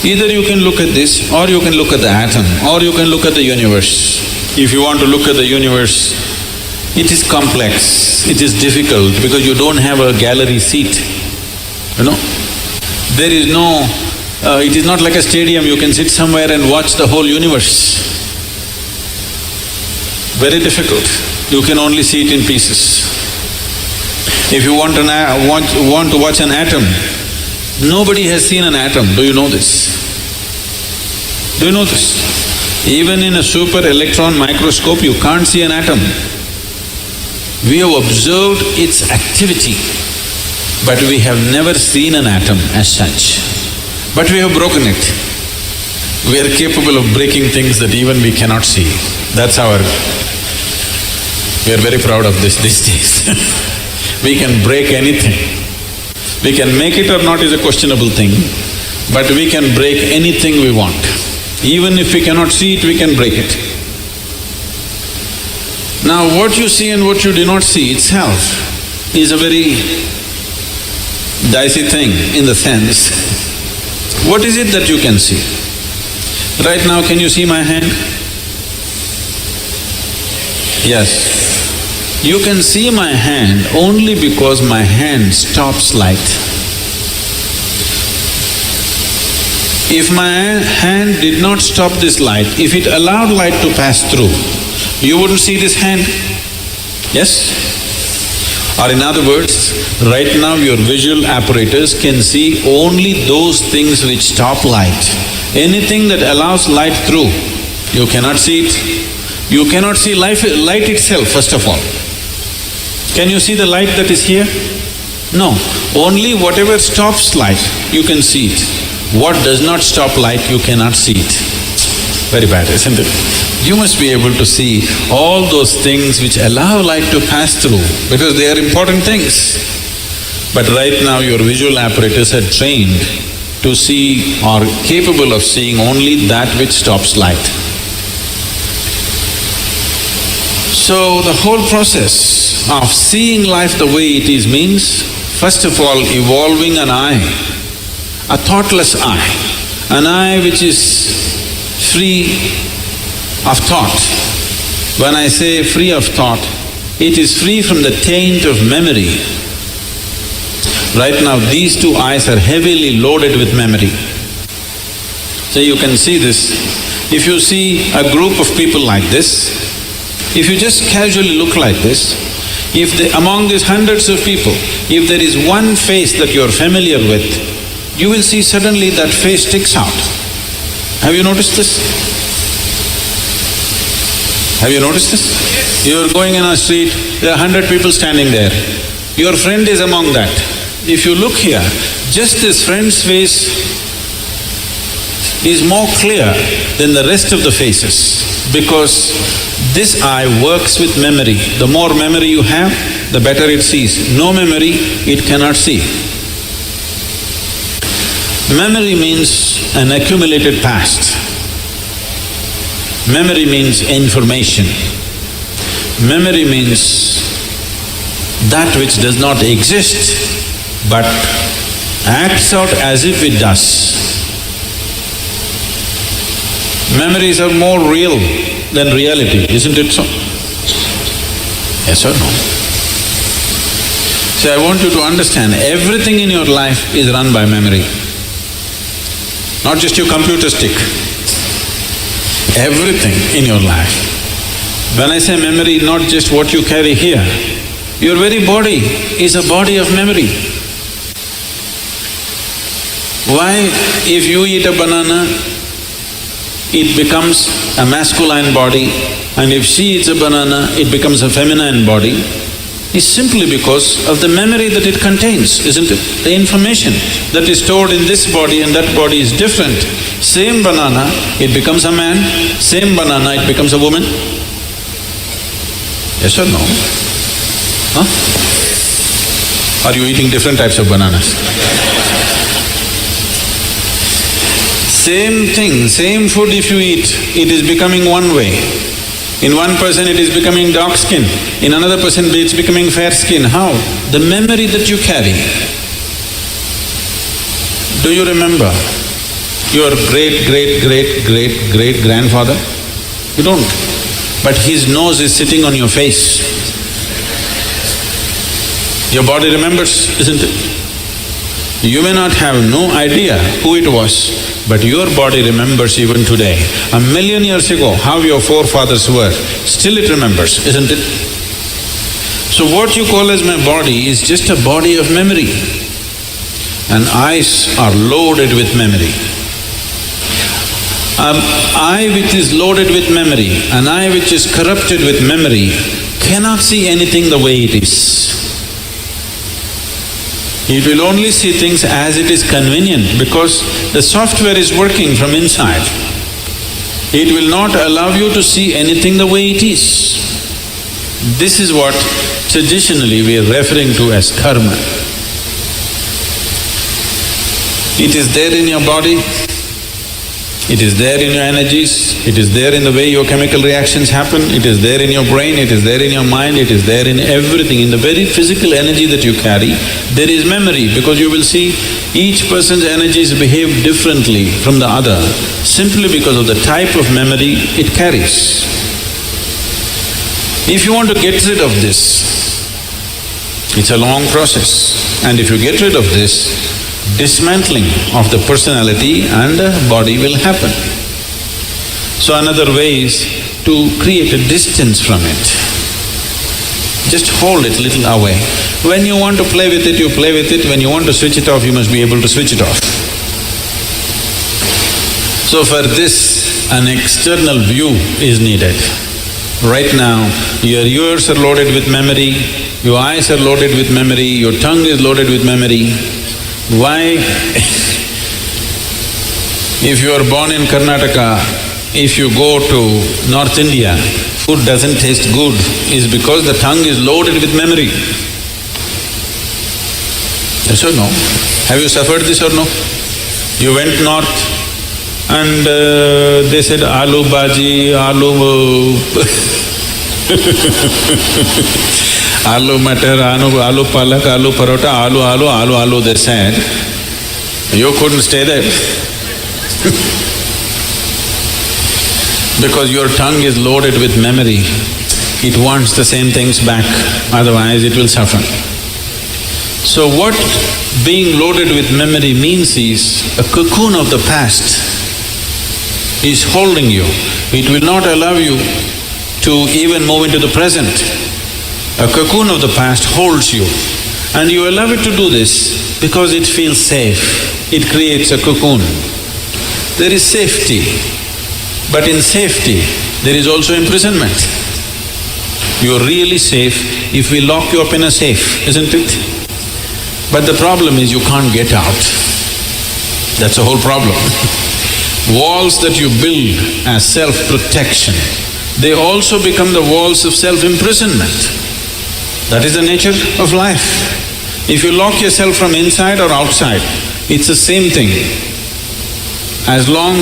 Either you can look at this, or you can look at the atom, or you can look at the universe. If you want to look at the universe, it is complex, it is difficult because you don't have a gallery seat, you know. There is no… it is not like a stadium, you can sit somewhere and watch the whole universe. Very difficult, you can only see it in pieces. If you want to watch an atom, nobody has seen an atom, do you know this? Do you know this? Even in a super electron microscope, you can't see an atom. We have observed its activity, but we have never seen an atom as such. But we have broken it. We are capable of breaking things that even we cannot see. That's our… we are very proud of this these days. We can break anything. We can make it or not is a questionable thing, but we can break anything we want. Even if we cannot see it, we can break it. Now what you see and what you do not see itself is a very dicey thing in the sense, what is it that you can see? Right now, can you see my hand? Yes. You can see my hand only because my hand stops light. If my hand did not stop this light, if it allowed light to pass through, you wouldn't see this hand, yes? Or in other words, right now your visual apparatus can see only those things which stop light. Anything that allows light through, you cannot see it. You cannot see light itself, first of all. Can you see the light that is here? No. Only whatever stops light, you can see it. What does not stop light, you cannot see it. Very bad, isn't it? You must be able to see all those things which allow light to pass through, because they are important things. But right now your visual apparatus are trained to see or capable of seeing only that which stops light. So the whole process of seeing life the way it is means, first of all, evolving an eye, a thoughtless eye, an eye which is free of thought. When I say free of thought, it is free from the taint of memory. Right now, these two eyes are heavily loaded with memory. So you can see this. If you see a group of people like this, if you just casually look like this, among these hundreds of people, if there is one face that you're familiar with, you will see suddenly that face sticks out. Have you noticed this? Have you noticed this? You're going in a street, there are 100 people standing there. Your friend is among that. If you look here, just this friend's face is more clear than the rest of the faces, because this eye works with memory. The more memory you have, the better it sees. No memory, it cannot see. Memory means an accumulated past. Memory means information. Memory means that which does not exist but acts out as if it does. Memories are more real than reality, isn't it so? Yes or no? So I want you to understand, everything in your life is run by memory. Not just your computer stick. Everything in your life. When I say memory, not just what you carry here, your very body is a body of memory. Why, if you eat a banana, it becomes a masculine body, and if she eats a banana, it becomes a feminine body, is simply because of the memory that it contains, isn't it? The information that is stored in this body and that body is different. Same banana, it becomes a man, same banana, it becomes a woman. Yes or no? Huh? Are you eating different types of bananas? Same thing, same food if you eat, it is becoming one way. In one person it is becoming dark skin, in another person it's becoming fair skin. How? The memory that you carry. Do you remember your great-great-great-great-great-grandfather? You don't. But his nose is sitting on your face. Your body remembers, isn't it? You may not have no idea who it was, but your body remembers even today. 1,000,000 years ago, how your forefathers were, still it remembers, isn't it? So what you call as my body is just a body of memory. And eyes are loaded with memory. An eye which is loaded with memory, an eye which is corrupted with memory, cannot see anything the way it is. It will only see things as it is convenient because the software is working from inside. It will not allow you to see anything the way it is. This is what traditionally we are referring to as karma. It is there in your body, it is there in your energies, it is there in the way your chemical reactions happen, it is there in your brain, it is there in your mind, it is there in everything. In the very physical energy that you carry, there is memory because you will see each person's energies behave differently from the other simply because of the type of memory it carries. If you want to get rid of this, it's a long process, and if you get rid of this, dismantling of the personality and the body will happen. So another way is to create a distance from it. Just hold it little away. When you want to play with it, you play with it. When you want to switch it off, you must be able to switch it off. So for this, an external view is needed. Right now, your ears are loaded with memory, your eyes are loaded with memory, your tongue is loaded with memory. Why? If you are born in Karnataka, if you go to North India, food doesn't taste good, is because the tongue is loaded with memory. Yes or no? Have you suffered this or no? You went north and they said aloo bhaji, aloo matar, aloo palak, aloo parota, aloo, they said. You couldn't stay there because your tongue is loaded with memory. It wants the same things back, otherwise it will suffer. So what being loaded with memory means is a cocoon of the past is holding you. It will not allow you to even move into the present. A cocoon of the past holds you, and you allow it to do this because it feels safe. It creates a cocoon. There is safety, but in safety there is also imprisonment. You're really safe if we lock you up in a safe, isn't it? But the problem is you can't get out. That's the whole problem. Walls that you build as self-protection, they also become the walls of self-imprisonment. That is the nature of life. If you lock yourself from inside or outside, it's the same thing. As long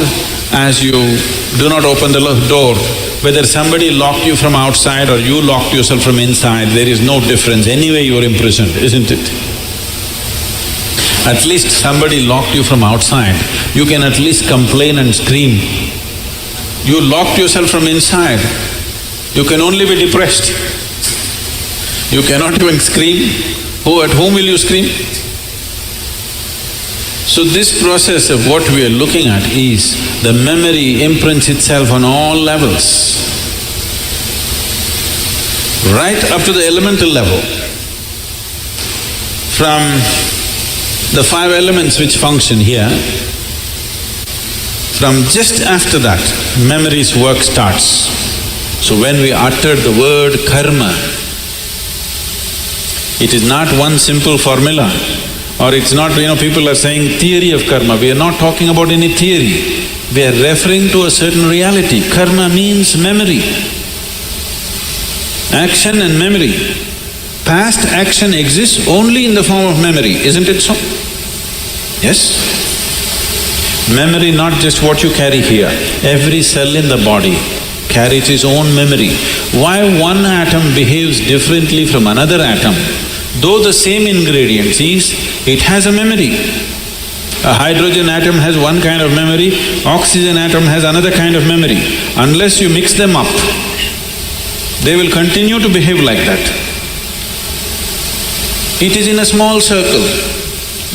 as you do not open the door, whether somebody locked you from outside or you locked yourself from inside, there is no difference. Anyway you are imprisoned, isn't it? At least somebody locked you from outside, you can at least complain and scream. You locked yourself from inside, you can only be depressed. You cannot even scream. At whom will you scream? So this process of what we are looking at is the memory imprints itself on all levels, right up to the elemental level. From the 5 elements which function here, from just after that, memory's work starts. So when we utter the word karma, it is not one simple formula, or it's not, people are saying theory of karma. We are not talking about any theory. We are referring to a certain reality. Karma means memory, action and memory. Past action exists only in the form of memory, isn't it so? Yes? Memory, not just what you carry here. Every cell in the body carries its own memory. Why one atom behaves differently from another atom? Though the same ingredients is, it has a memory. A hydrogen atom has one kind of memory, oxygen atom has another kind of memory. Unless you mix them up, they will continue to behave like that. It is in a small circle,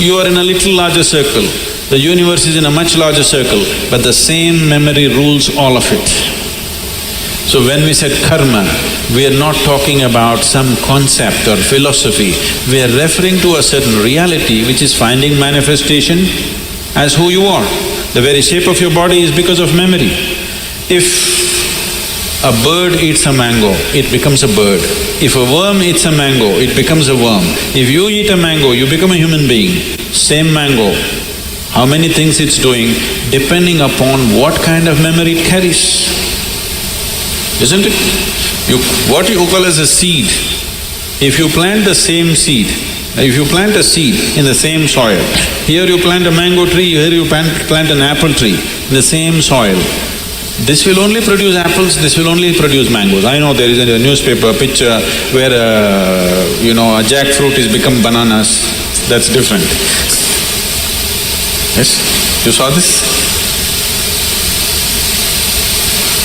you are in a little larger circle, the universe is in a much larger circle, but the same memory rules all of it. So when we said karma, We are not talking about some concept or philosophy. We are referring to a certain reality which is finding manifestation as who you are. The very shape of your body is because of memory. If a bird eats a mango, it becomes a bird. If a worm eats a mango, it becomes a worm. If you eat a mango, you become a human being. Same mango. How many things it's doing, depending upon what kind of memory it carries. Isn't it? What you call as a seed, if you plant the same seed, if you plant a seed in the same soil, here you plant a mango tree, here you plant an apple tree in the same soil, this will only produce apples, this will only produce mangoes. I know there is a newspaper picture where a jackfruit is become bananas, that's different. Yes? You saw this?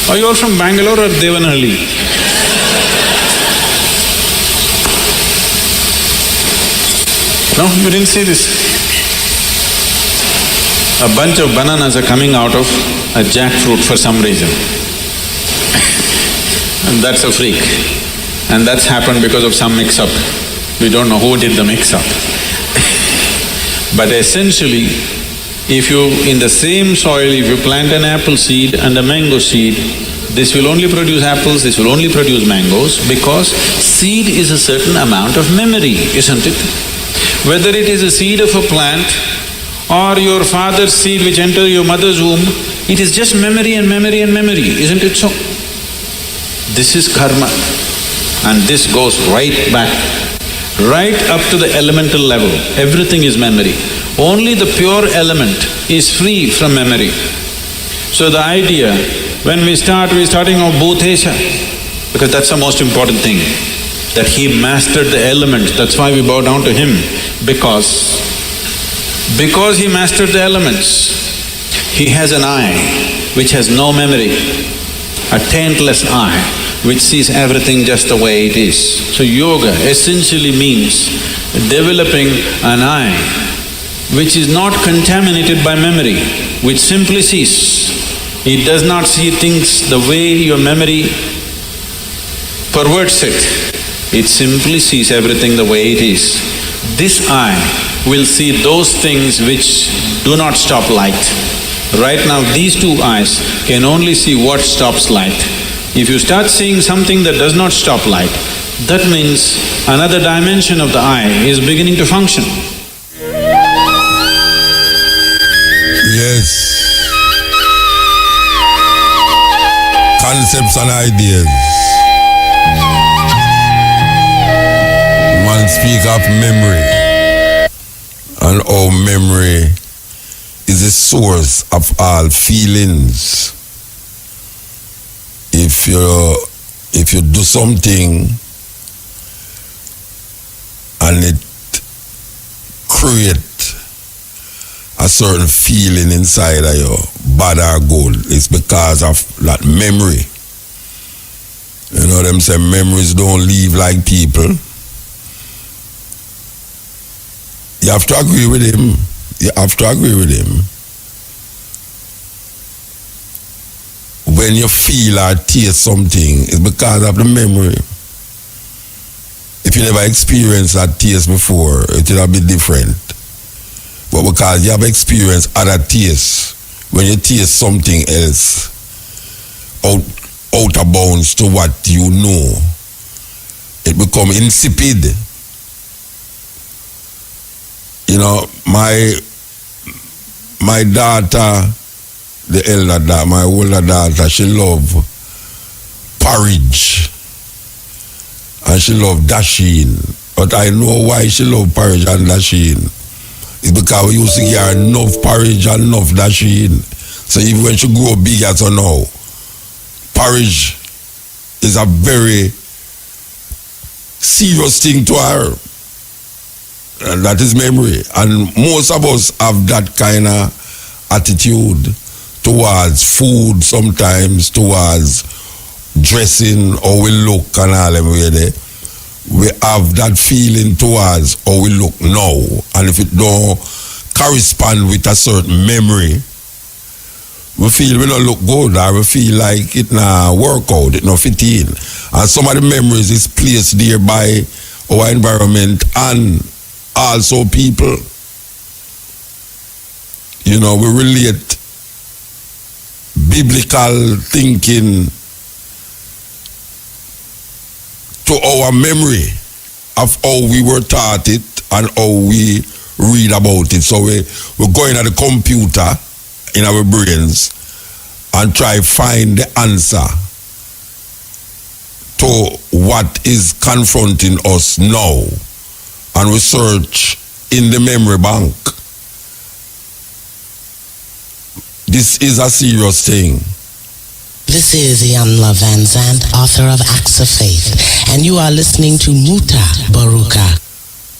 Are you all from Bangalore or Devanhalli? No, you didn't see this. A bunch of bananas are coming out of a jackfruit for some reason. And that's a freak. And that's happened because of some mix-up. We don't know who did the mix-up. But essentially, if you… in the same soil, if you plant an apple seed and a mango seed, this will only produce apples, this will only produce mangoes, because seed is a certain amount of memory, isn't it? Whether it is a seed of a plant or your father's seed which entered your mother's womb, it is just memory and memory and memory, isn't it so? This is karma, and this goes right back, right up to the elemental level. Everything is memory. Only the pure element is free from memory. So the idea, when we're starting off Bhutesha, because that's the most important thing, that he mastered the element, that's why we bow down to him, because he mastered the elements, he has an eye which has no memory, a taintless eye which sees everything just the way it is. So yoga essentially means developing an eye which is not contaminated by memory, which simply sees. It does not see things the way your memory perverts it. It simply sees everything the way it is. This eye will see those things which do not stop light. Right now, these two eyes can only see what stops light. If you start seeing something that does not stop light, that means another dimension of the eye is beginning to function. Yes. Concepts and ideas. One speak of memory, and how memory is the source of all feelings. If you do something and it creates a certain feeling inside of you, bad or good, it's because of that memory. You know them say memories don't leave like people. You have to agree with him. You have to agree with him. When you feel or taste something, it's because of the memory. If you never experienced that taste before, it will be different. But because you have experienced other tastes, when you taste something else out of bounds to what you know, it becomes insipid. You know, my daughter, the elder daughter, my older daughter, she love porridge and she love dasheen. But I know why she love porridge and dasheen. It's because we used to give her enough porridge and enough dasheen. So even when she grow big as her now, porridge is a very serious thing to her. And that is memory. And most of us have that kind of attitude towards food sometimes, towards dressing, how we look and all them way there. We have that feeling towards how we look now. And if it don't correspond with a certain memory, we feel we don't look good, or we feel like it not work out, it not fit in. And some of the memories is placed there by our environment and also people. You know, we relate biblical thinking to our memory of how we were taught it and how we read about it. So we're going at the computer in our brains and try find the answer to what is confronting us now, and we search in the memory bank. This is a serious thing. This is Iyanla Van Zandt, author of Acts of Faith, and you are listening to Mutabaruka.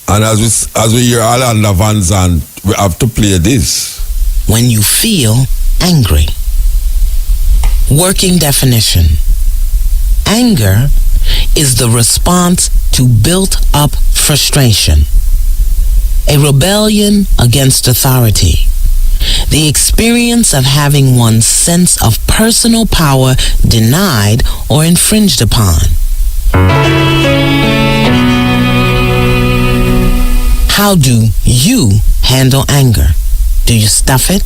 And as we hear Iyanla Van Zandt, we have to play this. When you feel angry. Working definition. Anger is the response to built-up frustration, a rebellion against authority, the experience of having one's sense of personal power denied or infringed upon. How do you handle anger? Do you stuff it?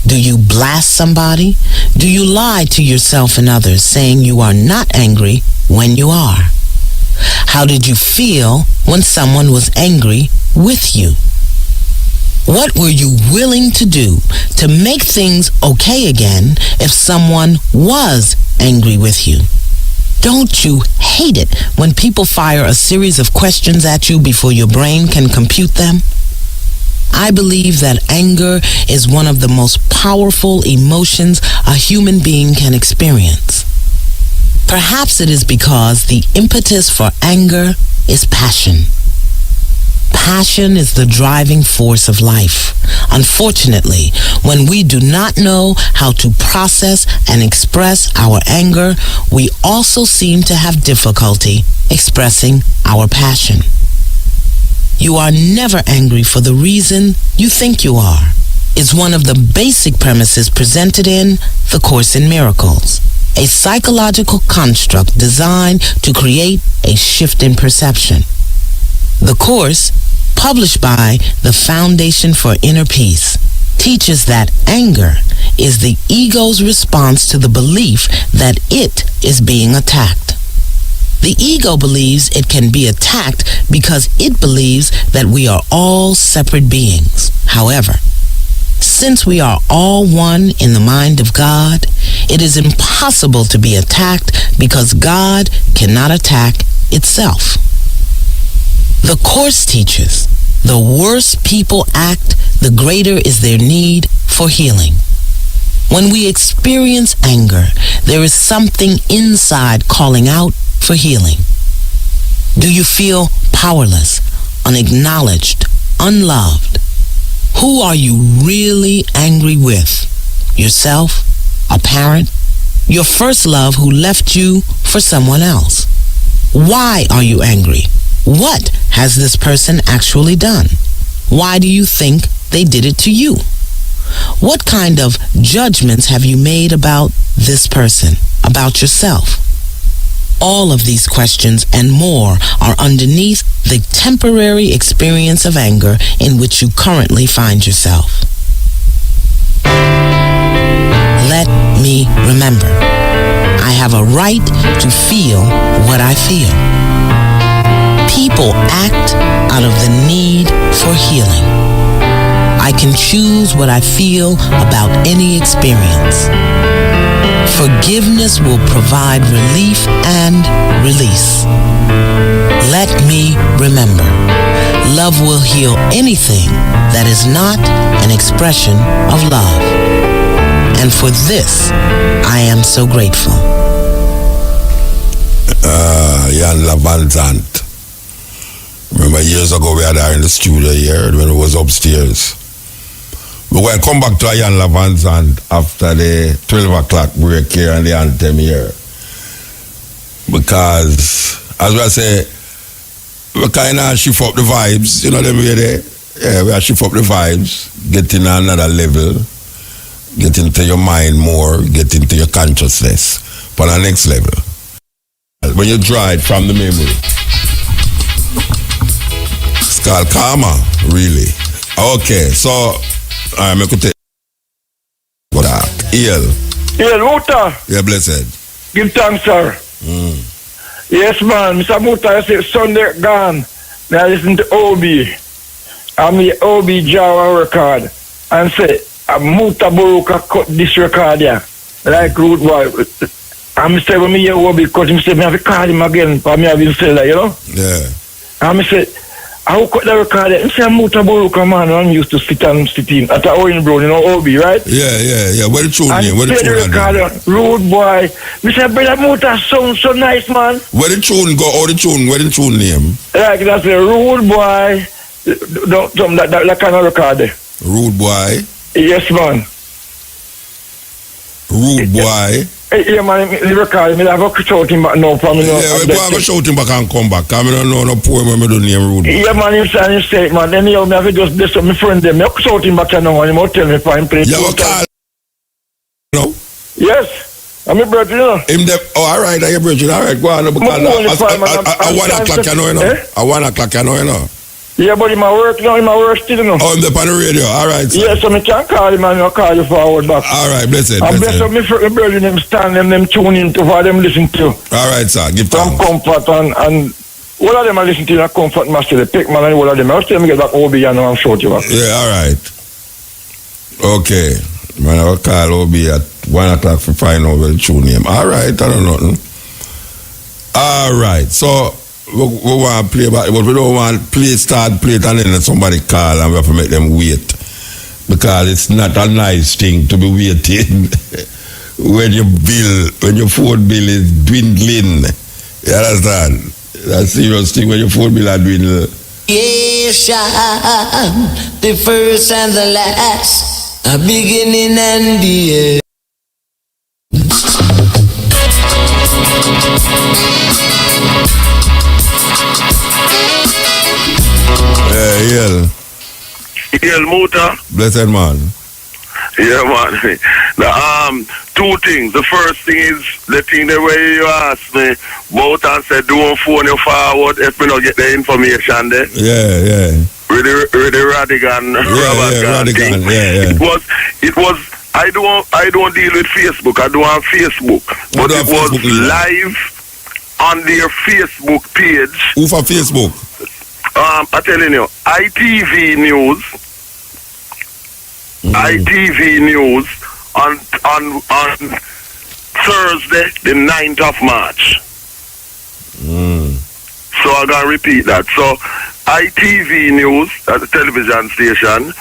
Do you blast somebody? Do you lie to yourself and others saying you are not angry when you are? How did you feel when someone was angry with you? What were you willing to do to make things okay again if someone was angry with you? Don't you hate it when people fire a series of questions at you before your brain can compute them? I believe that anger is one of the most powerful emotions a human being can experience. Perhaps it is because the impetus for anger is passion. Passion is the driving force of life. Unfortunately, when we do not know how to process and express our anger, we also seem to have difficulty expressing our passion. You are never angry for the reason you think you are, is one of the basic premises presented in The Course in Miracles, a psychological construct designed to create a shift in perception. The Course, published by the Foundation for Inner Peace, teaches that anger is the ego's response to the belief that it is being attacked. The ego believes it can be attacked because it believes that we are all separate beings. However, since we are all one in the mind of God, it is impossible to be attacked because God cannot attack itself. The Course teaches the worse people act, the greater is their need for healing. When we experience anger, there is something inside calling out for healing. Do you feel powerless, unacknowledged, unloved? Who are you really angry with? Yourself? A parent? Your first love who left you for someone else? Why are you angry? What has this person actually done? Why do you think they did it to you? What kind of judgments have you made about this person, about yourself? All of these questions and more are underneath the temporary experience of anger in which you currently find yourself. Let me remember. I have a right to feel what I feel. People act out of the need for healing. I can choose what I feel about any experience. Forgiveness will provide relief and release. Let me remember. Love will heal anything that is not an expression of love. And for this, I am so grateful. Iyanla Van Zandt. Remember years ago we had her in the studio here when it was upstairs. We're going to come back to Iyanla Van Zandt after the 12 o'clock break here and the anthem here. Because, as I say, we kind of shift up the vibes, you know them way there? Yeah, we shift up the vibes, getting another level. get into your mind more, get into your consciousness for the next level. When you draw it from the memory. It's called karma, really. Okay, so I could take Iel Muta. Yeah, blessed. Give thanks, sir. Yes, man. Mr. Muta, I say Sunday gone. Now I listen to Obi. I'm the Obi Java record. And say, Mutabaruka cut this record here. Like Root Boy. I'm say when me hear Obi cut him, say me have to call him again for me have him say that, you know? Yeah. And I say, I cut the record there. I say Mutabaruka, man, I'm used to sit in at the Owen Brown, you know, Obi, right? Yeah. Where the tune name? Where the tune record, Root Boy. Me say, brother Muta sound so nice, man. Where the tune go? Where the tune name? Like that's a Rude Boy. That kind of record there. Rude Boy? Yes, man. Rude Boy? Yeah, man, the record, I have to shout him back now for me. Yeah, we have to shout him back and come back. I don't know no poem when I do name Rude Boy. Yeah, man, you say it, man. Then you have to just listen to my friend them. You have to shout him back now and he will tell me for him play. Yeah, we call no? Yes. I'm a brother, you know. All right, I'm your brother. All right, go on. Because at 1 o'clock, you know. At 1 o'clock, you know. Yeah, but in my work, you know, in my work still, you know. Oh, I'm on the radio. All right, sir. Yeah, so I can't call him and I'll call you forward back. All right, blessed. I'm blessed up my brother, them stand them tune into for them listen to. All right, sir. Give thanks. From comfort and all of them are listening to you, comfort master, the pick man and all of them. I'll tell them get back Obi and I'll shout you back. Yeah, all right. Okay. Man, I'll call Obi at 1 o'clock for find out where the tune name. All right, I don't know nothing. All right, so we want to play back, but we don't want to start play it and then somebody call and we have to make them wait. Because it's not a nice thing to be waiting when your phone bill is dwindling. You understand? That's a serious thing when your phone bill is dwindling. Yes, the first and the last, a beginning and the end. Iel Muta. Blessed man. Yeah, man. Two things. The first thing is the thing the way you asked me about and said don't phone you forward if we don't get the information there. Yeah. With the Radigan, Radigan. Yeah. It was. I don't deal with Facebook. I do on Facebook, but it was live on their Facebook page. Who for Facebook? I'm telling you, ITV News. ITV News on Thursday, the 9th of March. So I'm going to repeat that. So ITV News at the television station,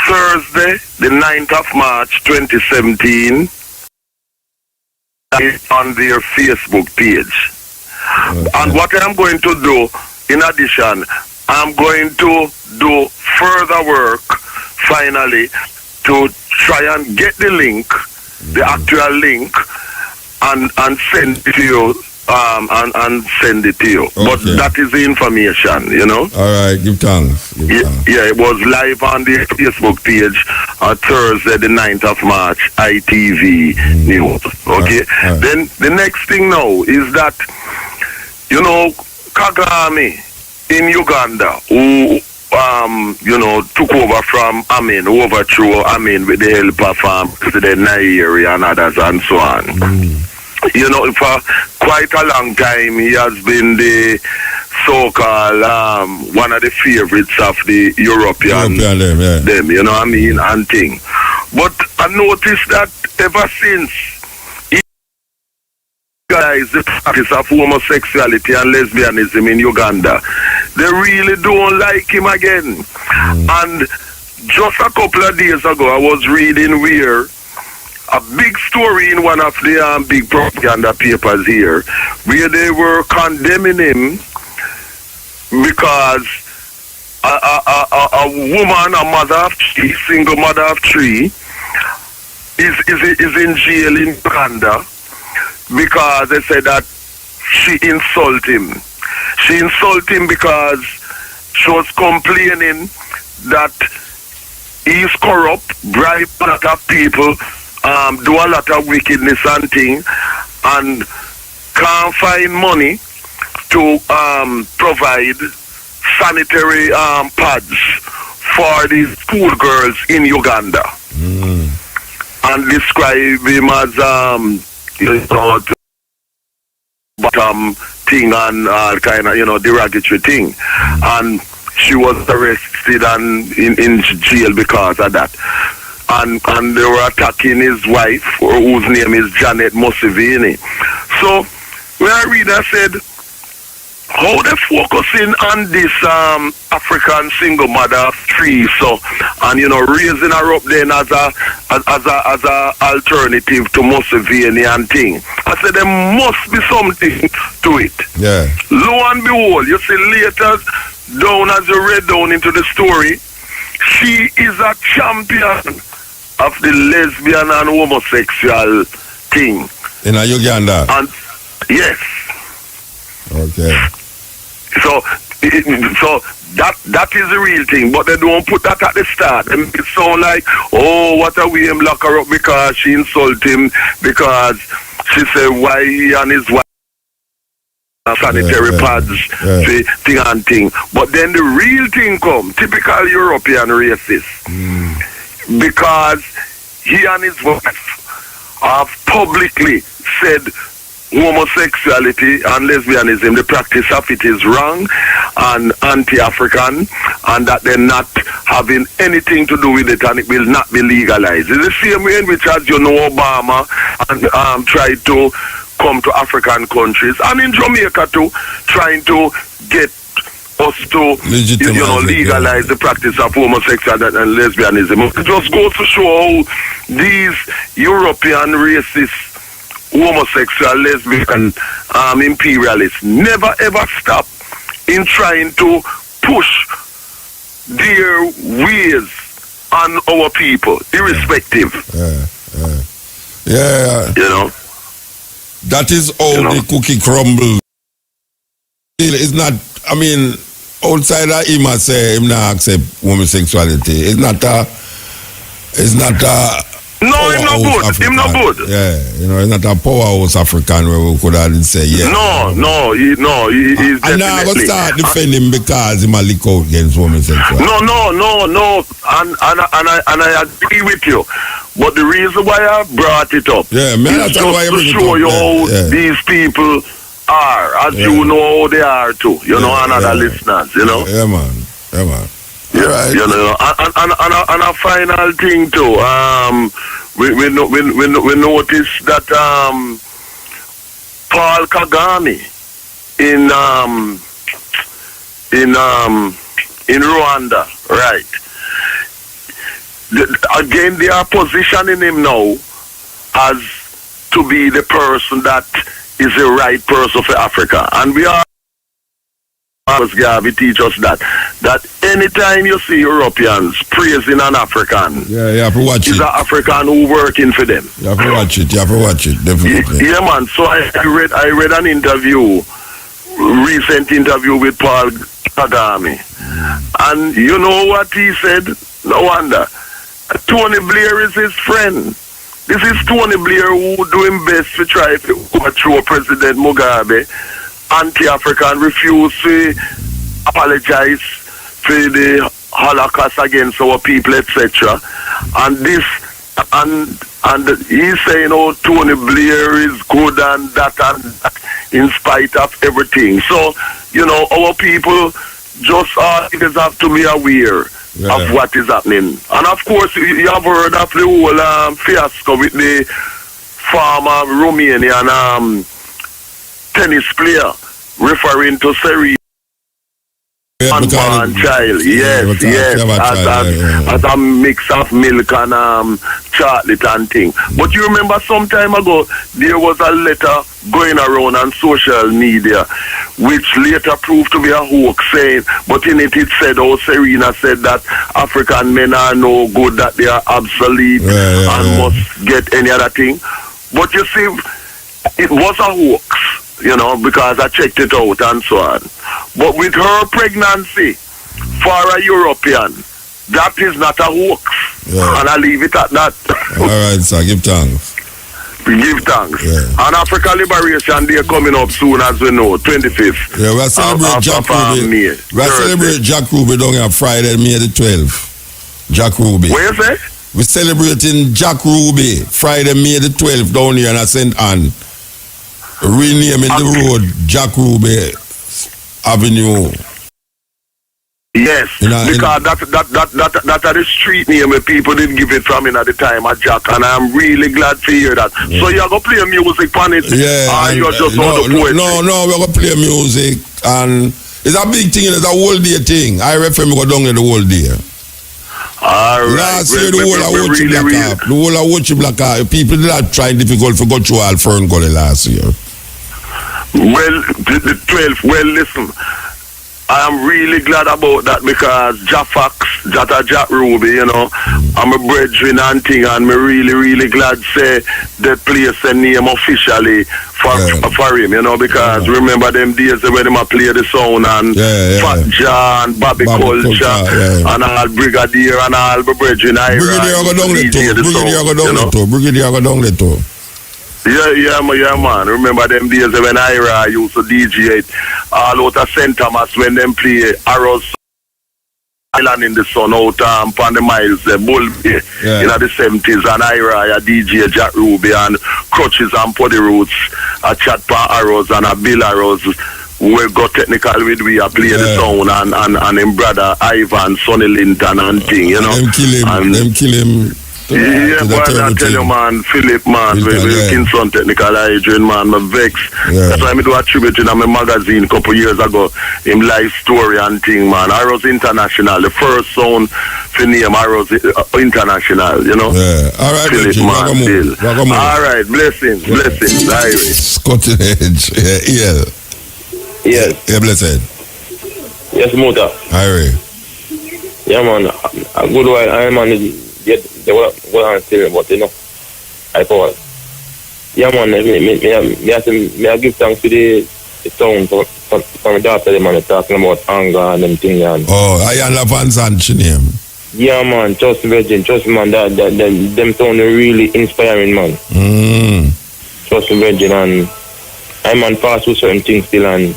Thursday, the 9th of March, 2017, on their Facebook page. Okay. And what I'm going to do, in addition, I'm going to do further work, finally, to try and get the link, the actual link, and send it to you. And send it to you. Okay. But that is the information, you know. All right, give thanks. Yeah, it was live on the Facebook page on Thursday, the 9th of March, ITV News. Okay. All right. Then the next thing now is that, you know, Kagame in Uganda, who took over from Amin, who overthrew Amin with the help of President Nairi and others and so on. You know, for quite a long time, he has been the so-called one of the favorites of the European them, you know what I mean, and thing. But I noticed that ever since he guys the practice of homosexuality and lesbianism in Uganda, they really don't like him again. And just a couple of days ago, I was reading where a big story in one of the big propaganda papers here, where they were condemning him because a woman, a mother of three, single mother of three, is in jail in Uganda because they said that she insulted him. She insulted him because she was complaining that he's corrupt, bribe a lot of people, do a lot of wickedness and thing, and can't find money to provide sanitary pads for the schoolgirls in Uganda. And describe him as bottom thing and kind of derogatory thing. And she was arrested and in jail because of that. And they were attacking his wife, whose name is Janet Museveni. So when I read, I said, how they focusing on this African single mother of three, so, and raising her up then as a alternative to Museveni and thing. I said there must be something to it. Yeah. Lo and behold, you see later down as you read down into the story, she is a champion of the lesbian and homosexual thing. In Uganda. And yes. Okay. So that is the real thing, but they don't put that at the start. And it sound like, oh, what a way him lock her up because she insult him because she said why he and his wife sanitary pads, thing and thing. But then the real thing come, typical European racist, because he and his wife have publicly said homosexuality and lesbianism, the practice of it is wrong and anti-African, and that they're not having anything to do with it and it will not be legalized. It's the same way in which, as Obama and tried to come to African countries, and in Jamaica too, trying to get us to legalize the practice of homosexuality and lesbianism. It just goes to show how these European racist homosexual, lesbian, imperialists never ever stop in trying to push their ways on our people, irrespective. Yeah. That is how the cookie crumbles. It's not, I mean, outside of him I say him not accept homosexuality. It's not a no, him not good. African. Him not good. Yeah, it's not a powerhouse African where we could have say yeah. He's definitely. And now I will start defending because he might leak out against homosexuality. No. And I agree with you. But the reason why I brought it up is just to show you how these people are, as you know how they are too, and other listeners, Yeah, man. Yeah, right. And a final thing too. We noticed that Paul Kagame in Rwanda, right? Again, they are positioning him now as to be the person that is the right person for Africa, and we are. Garvey teach us that anytime you see Europeans praising an African, you have to watch it's it. an African who working for them. You have to watch it. Definitely. Yeah, man. So I read an recent interview with Paul Kagame, and you know what he said? No wonder. Tony Blair is his friend. This is Tony Blair who doing best to try to overthrow President Mugabe. Anti-African, refuse to apologize for the Holocaust against our people, etc. And this, and he's saying, oh, Tony Blair is good and that, in spite of everything. So, our people just always have to be aware of what is happening. And of course, you have heard of the whole fiasco with the former Romanian tennis player referring to Serena unborn child. Yes, as a mix of milk and chocolate and thing. But you remember some time ago there was a letter going around on social media which later proved to be a hoax, saying, but in it said, Serena said that African men are no good, that they are obsolete and must get any other thing. But you see, it was a hoax, because I checked it out and so on. But with her pregnancy for a European, that is not a hoax. Yeah. And I leave it at that. All right, sir. Give thanks. We give thanks. Yeah. And Africa Liberation Day coming up soon, as we know, 25th. Yeah, we'll celebrate Jack Ruby. We'll celebrate Jack Ruby down here Friday, May the 12th. Jack Ruby. What you say? We're celebrating Jack Ruby Friday, May the 12th down here in St. Anne. Renaming the road Jack Ruby Avenue. Yes, because that are the street name where people didn't give it from in at the time at Jack, and I'm really glad to hear that. Yeah. So you're going to play music on it? Yeah. You're just on the poetry? No, we're going to play music, and it's a big thing, it's a whole day thing. I refer me go down there the whole day. All right. Last year, the whole of Watchy Black Up. The whole of Watchy Black Up. People did not try difficult for go through all Fern Gully last year. Well, the 12th, well, listen. I am really glad about that because Jaffax, Jack Ruby, you know, I'm a brethren and thing, and me really glad say that place a name officially for him, you know, because remember them days when him a play the sound and Fat John, Bobby Culture, and all Brigadier and all the brethren. Brigadier go down the toe. Brigadier go down the toe. Yeah, man. Remember them days when Ira used to DJ it all out of St. Thomas when them play Arrows Island in the sun out on the miles, Bull Bay, in the 70s, and Ira, DJ Jack Ruby, and Crutches and Poddy Roots, a Chat Pa Arrows and a Bill Arrows. We got technical with we play the sound and him brother Ivan, Sonny Linton and thing, you know. Them kill him. Yeah, boy, I tell you, man, Philip, man, we Kingston Technical Hygiene, man, my vex. That's why I do a tribute in my magazine a couple years ago, in life story and thing, man. Arrows International, the first sound for name Arrows International, you know. Yeah, all right, Philip, man, all right, blessings, Irie. Scotty Edge, EL. Yes. Yeah, blessed. Yes, Muta. Irie. Yeah, man, a good while, I man. Yeah, they were still, but you know, I thought, yeah, man, I give thanks to the sound from the daughter, the man, talking about anger and them things. Oh, I am Van Zanch name. Yeah, man, trust man, them sound really inspiring, man. Trust Virgin, and I man pass through certain things still, and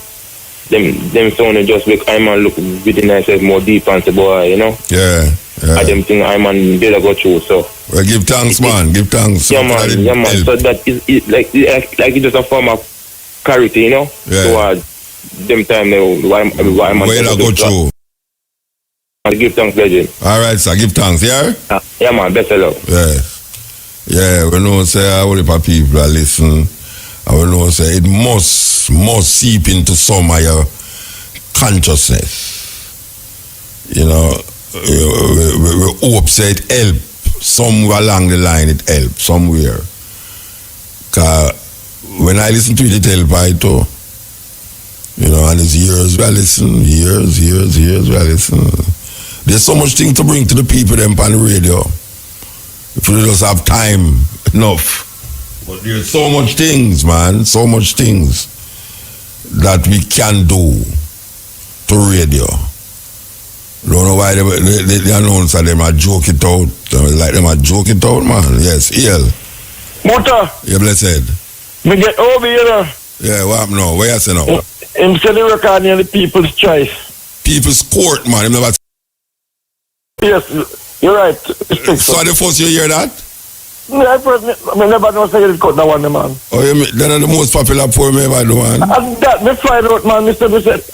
them sound just like I man look within myself more deep and say, boy, you know. Yeah. I them think I man did go through, so. Well, give thanks, man. Give thanks. Yeah, man. So that is like it's just a form of charity, you know. Yeah. So them time why man. Where I go through. I give thanks, legend. All right, sir. Give thanks, yeah. Yeah, man. Best of luck. Yeah. We know say all the people listen. I will know say it must seep into some of your consciousness. You know. We hope say it help somewhere along the line. It help somewhere. Cause when I listen to it help I too. You know, and it's years we listen, years we listen. There's so much thing to bring to the people them on the radio. If we just have time enough. But there's so much things, man, so much things that we can do to radio. Don't know why they announce that them a joke it out. Like them a joke it out, man. Yes, EL. Muta. Yeah, blessed. Me get over here. Yeah, what happened now? Where you say now? Him said the record near the People's Choice. People's Court, man. Him never. Yes, you're right. So the first you hear that? Yeah, I never know say it cut that one, man. Oh, you then the most popular poem ever do, man. And that, me find out, man, Mr.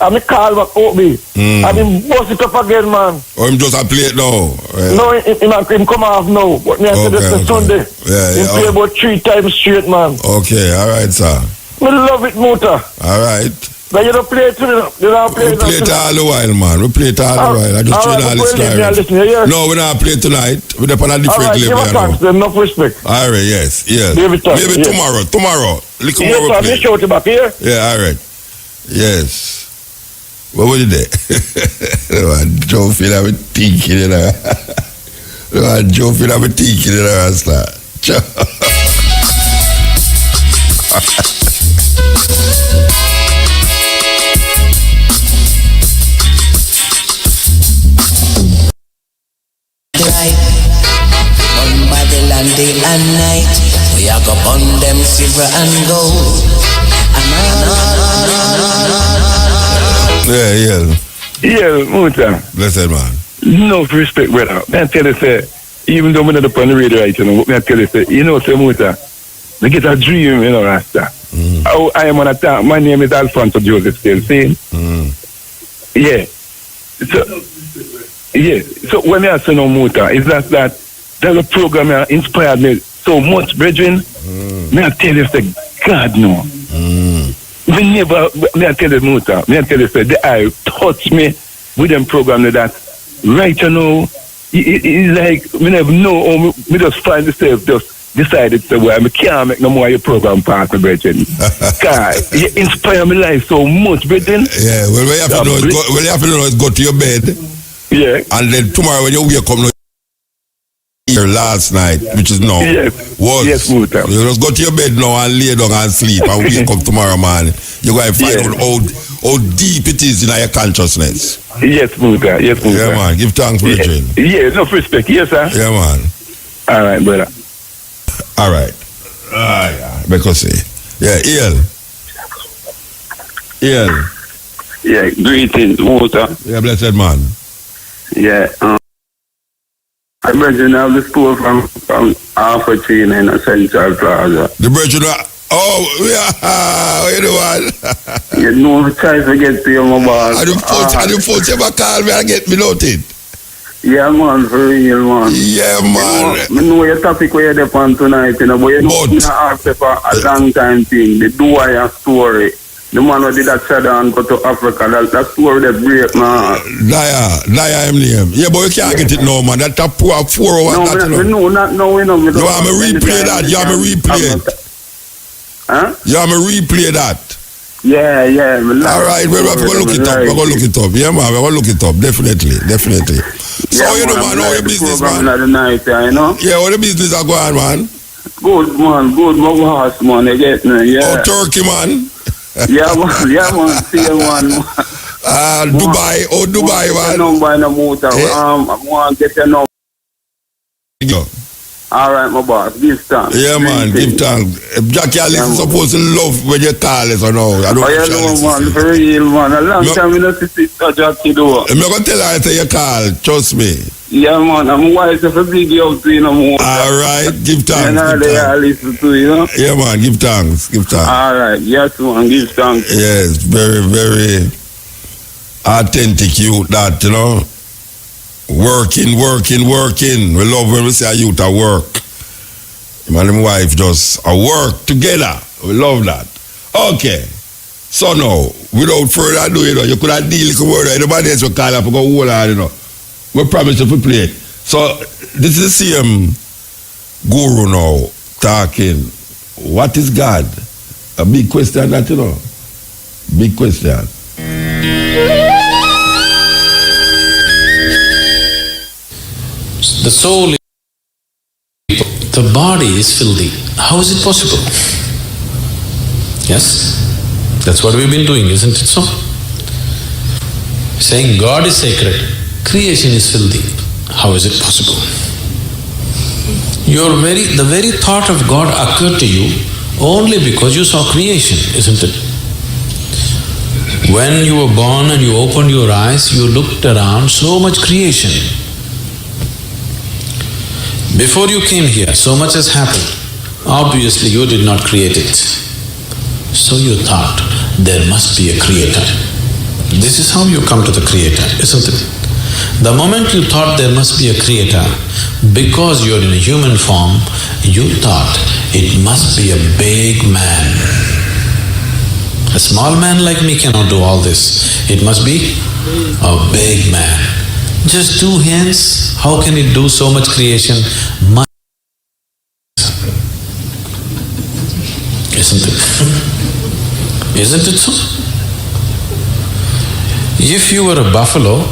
I'm a call back out me. And him bust it up again, man. Oh, him just a play it now? Yeah. No, him come off now. But me I said this Sunday. Yeah, Him play about 3 times straight, man. Okay, all right, sir. Me love it, Muta. All right. But you don't play it, you don't play it. We play it all the while, man. We play it all the while. I just try to listen. No, we not play tonight. We're up on a different level. Give a thanks, then, enough respect. All right, yes. Maybe tomorrow. Little yes, more play. Show it back here. Yeah, all right. Yes. What was it there? Joe feel have a thinking in her. Joe feel have a thinking in her. night. We are go burn them silver and gold. Yeah, Muta. Blessed man. No respect, brother. I tell you, say, even though I'm not up on the radio right now, I tell you, say, you know, say, Muta, they get a dream, you know, Rasta. I am on a talk. My name is Alfonso Joseph, still saying. Yeah. So when I say no Muta, it's just that there's a program that inspired me so much, brethren. May I tell you, say, God, no. May I tell you, Muta, may I tell you, say, the eye touch me with them program that right now, it's like, me never know, me just find myself just decided to say, well, I can't make no more of your program partner, brethren. God, you inspire my life so much, brethren. Yeah, well, what you have to know is go to your bed. Yeah. And then tomorrow when you wake up, here last night, which is now, yes, Muta. You just go to your bed now and lay down and sleep and wake up tomorrow morning. You're going to find out how deep it is in your consciousness. Yes, Muta. Yes, Muta. Yeah, man. Give thanks, brethren. Yeah, enough respect. Yes, sir. Yeah, man. All right, brother. All right. Yeah. Because yeah, Ian. Yeah, greetings, Muta. Yeah, blessed man. Yeah, I imagine I have the store from Alpha Chain in a Central Plaza. The brethren, what you doing? You know, try to get to your mobile. And the folks ever call me and get me noted. Yeah, man, for real, man. Yeah, man. I know your topic where you're on tonight, you know, but you know, you ask for a long time thing, the Duaya story. The man who did that shadow and go to Africa, that story that break my heart. Liar, him name. Yeah, but you can't get it now, man. That top 4 hours. No, not now, we know. You want me replay that? You want me replay it? Huh? You want me replay that? Yeah. All right, we're going to look it up. We're going to look it up. Yeah, man, we're going to look it up. Definitely. So, you know, man, how your business, man? Night, you know? Yeah, how the business are going, man? Good, man. Good, my horse, man. You get me? Yeah. Oh, Turkey, man. Yeah, man. See you, man. Dubai, man. Number in a motor. I want to get your number. All right, my boss. Give thanks. Yeah, man. Give thanks. Jackie Alice is supposed to love when you call us or no. I don't know, man. For real, man. A long time we don't see Jackie do. I'm not going to tell her to you call. Trust me. Yeah, man. I'm wise to big you up to you no more. All right. Give thanks. And all they are listen to, you know? Yeah, man. Give thanks. All right. Yes, man. Give thanks. Yes. Very, very authentic youth that, you know. Working. We love when we say a youth at work. Man and wife just work together. We love that. Okay. So now, without further ado, you know, you could have deal with the word. Anybody else will call up and go, hold on, you know. We promise to play it. So, this is the same guru now talking. What is God? A big question that, you know. Big question. The soul is the body is filthy. How is it possible? Yes? That's what we've been doing, isn't it so? Saying God is sacred, creation is filthy. How is it possible? The very thought of God occurred to you only because you saw creation, isn't it? When you were born and you opened your eyes, you looked around, so much creation. Before you came here, so much has happened. Obviously, you did not create it. So you thought there must be a creator. This is how you come to the creator, isn't it? The moment you thought there must be a creator, because you're in a human form, you thought it must be a big man. A small man like me cannot do all this. It must be a big man. Just 2 hands, how can it do so much creation? Isn't it? Isn't it so? If you were a buffalo,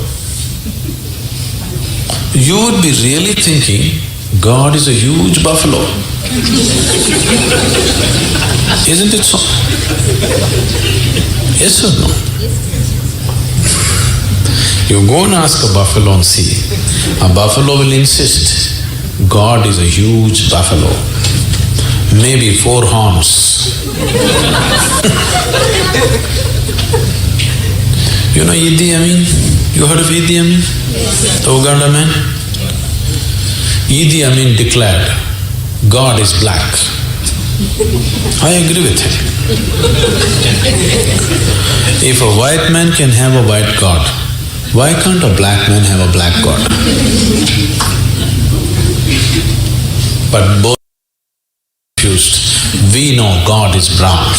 you would be really thinking, God is a huge buffalo. Isn't it so? Yes or no? You go and ask a buffalo and see. A buffalo will insist, God is a huge buffalo. maybe 4 horns. You know Idi Amin? You heard of Idi Amin? The Uganda man? Idi Amin declared, God is black. I agree with him. If a white man can have a white God, why can't a black man have a black God? But both are confused. We know God is brown.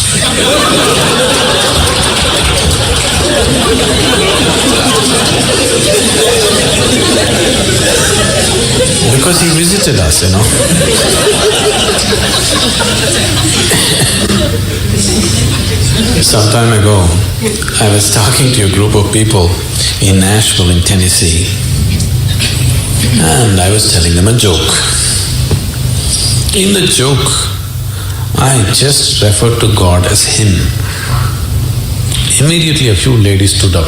Because he visited us, you know. Some time ago, I was talking to a group of people in Nashville, in Tennessee, and I was telling them a joke. In the joke, I just referred to God as Him. Immediately a few ladies stood up.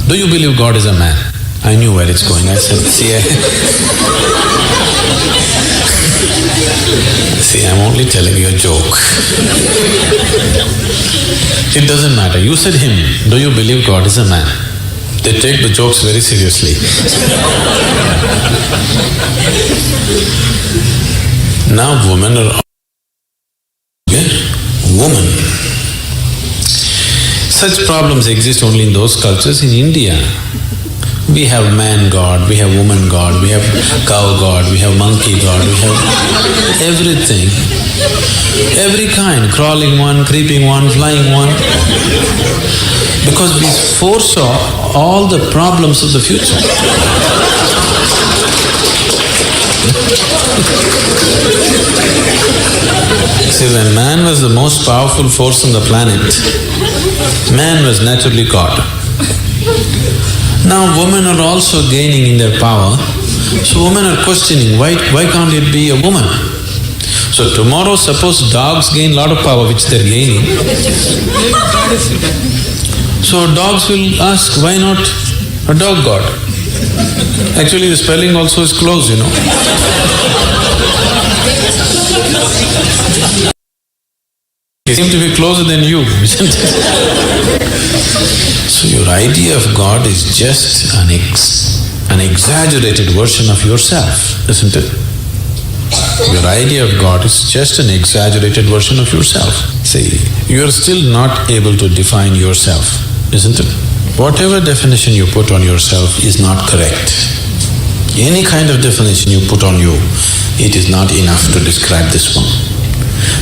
Do you believe God is a man? I knew where it's going. I said, see, I'm only telling you a joke. It doesn't matter. You said Him. Do you believe God is a man? They take the jokes very seriously. Now women are woman. Such problems exist only in those cultures. In India, we have man God, we have woman God, we have cow God, we have monkey God, we have everything. Every kind, crawling one, creeping one, flying one. Because we foresaw all the problems of the future. See, when man was the most powerful force on the planet, man was naturally God. Now women are also gaining in their power, so women are questioning, why can't it be a woman? So tomorrow, suppose dogs gain a lot of power, which they're gaining. So dogs will ask, why not a dog god? Actually, the spelling also is close, you know. He seems to be closer than you, isn't it? So your idea of God is just an exaggerated version of yourself, isn't it? Your idea of God is just an exaggerated version of yourself. See, you are still not able to define yourself, isn't it? Whatever definition you put on yourself is not correct. Any kind of definition you put on you, it is not enough to describe this one.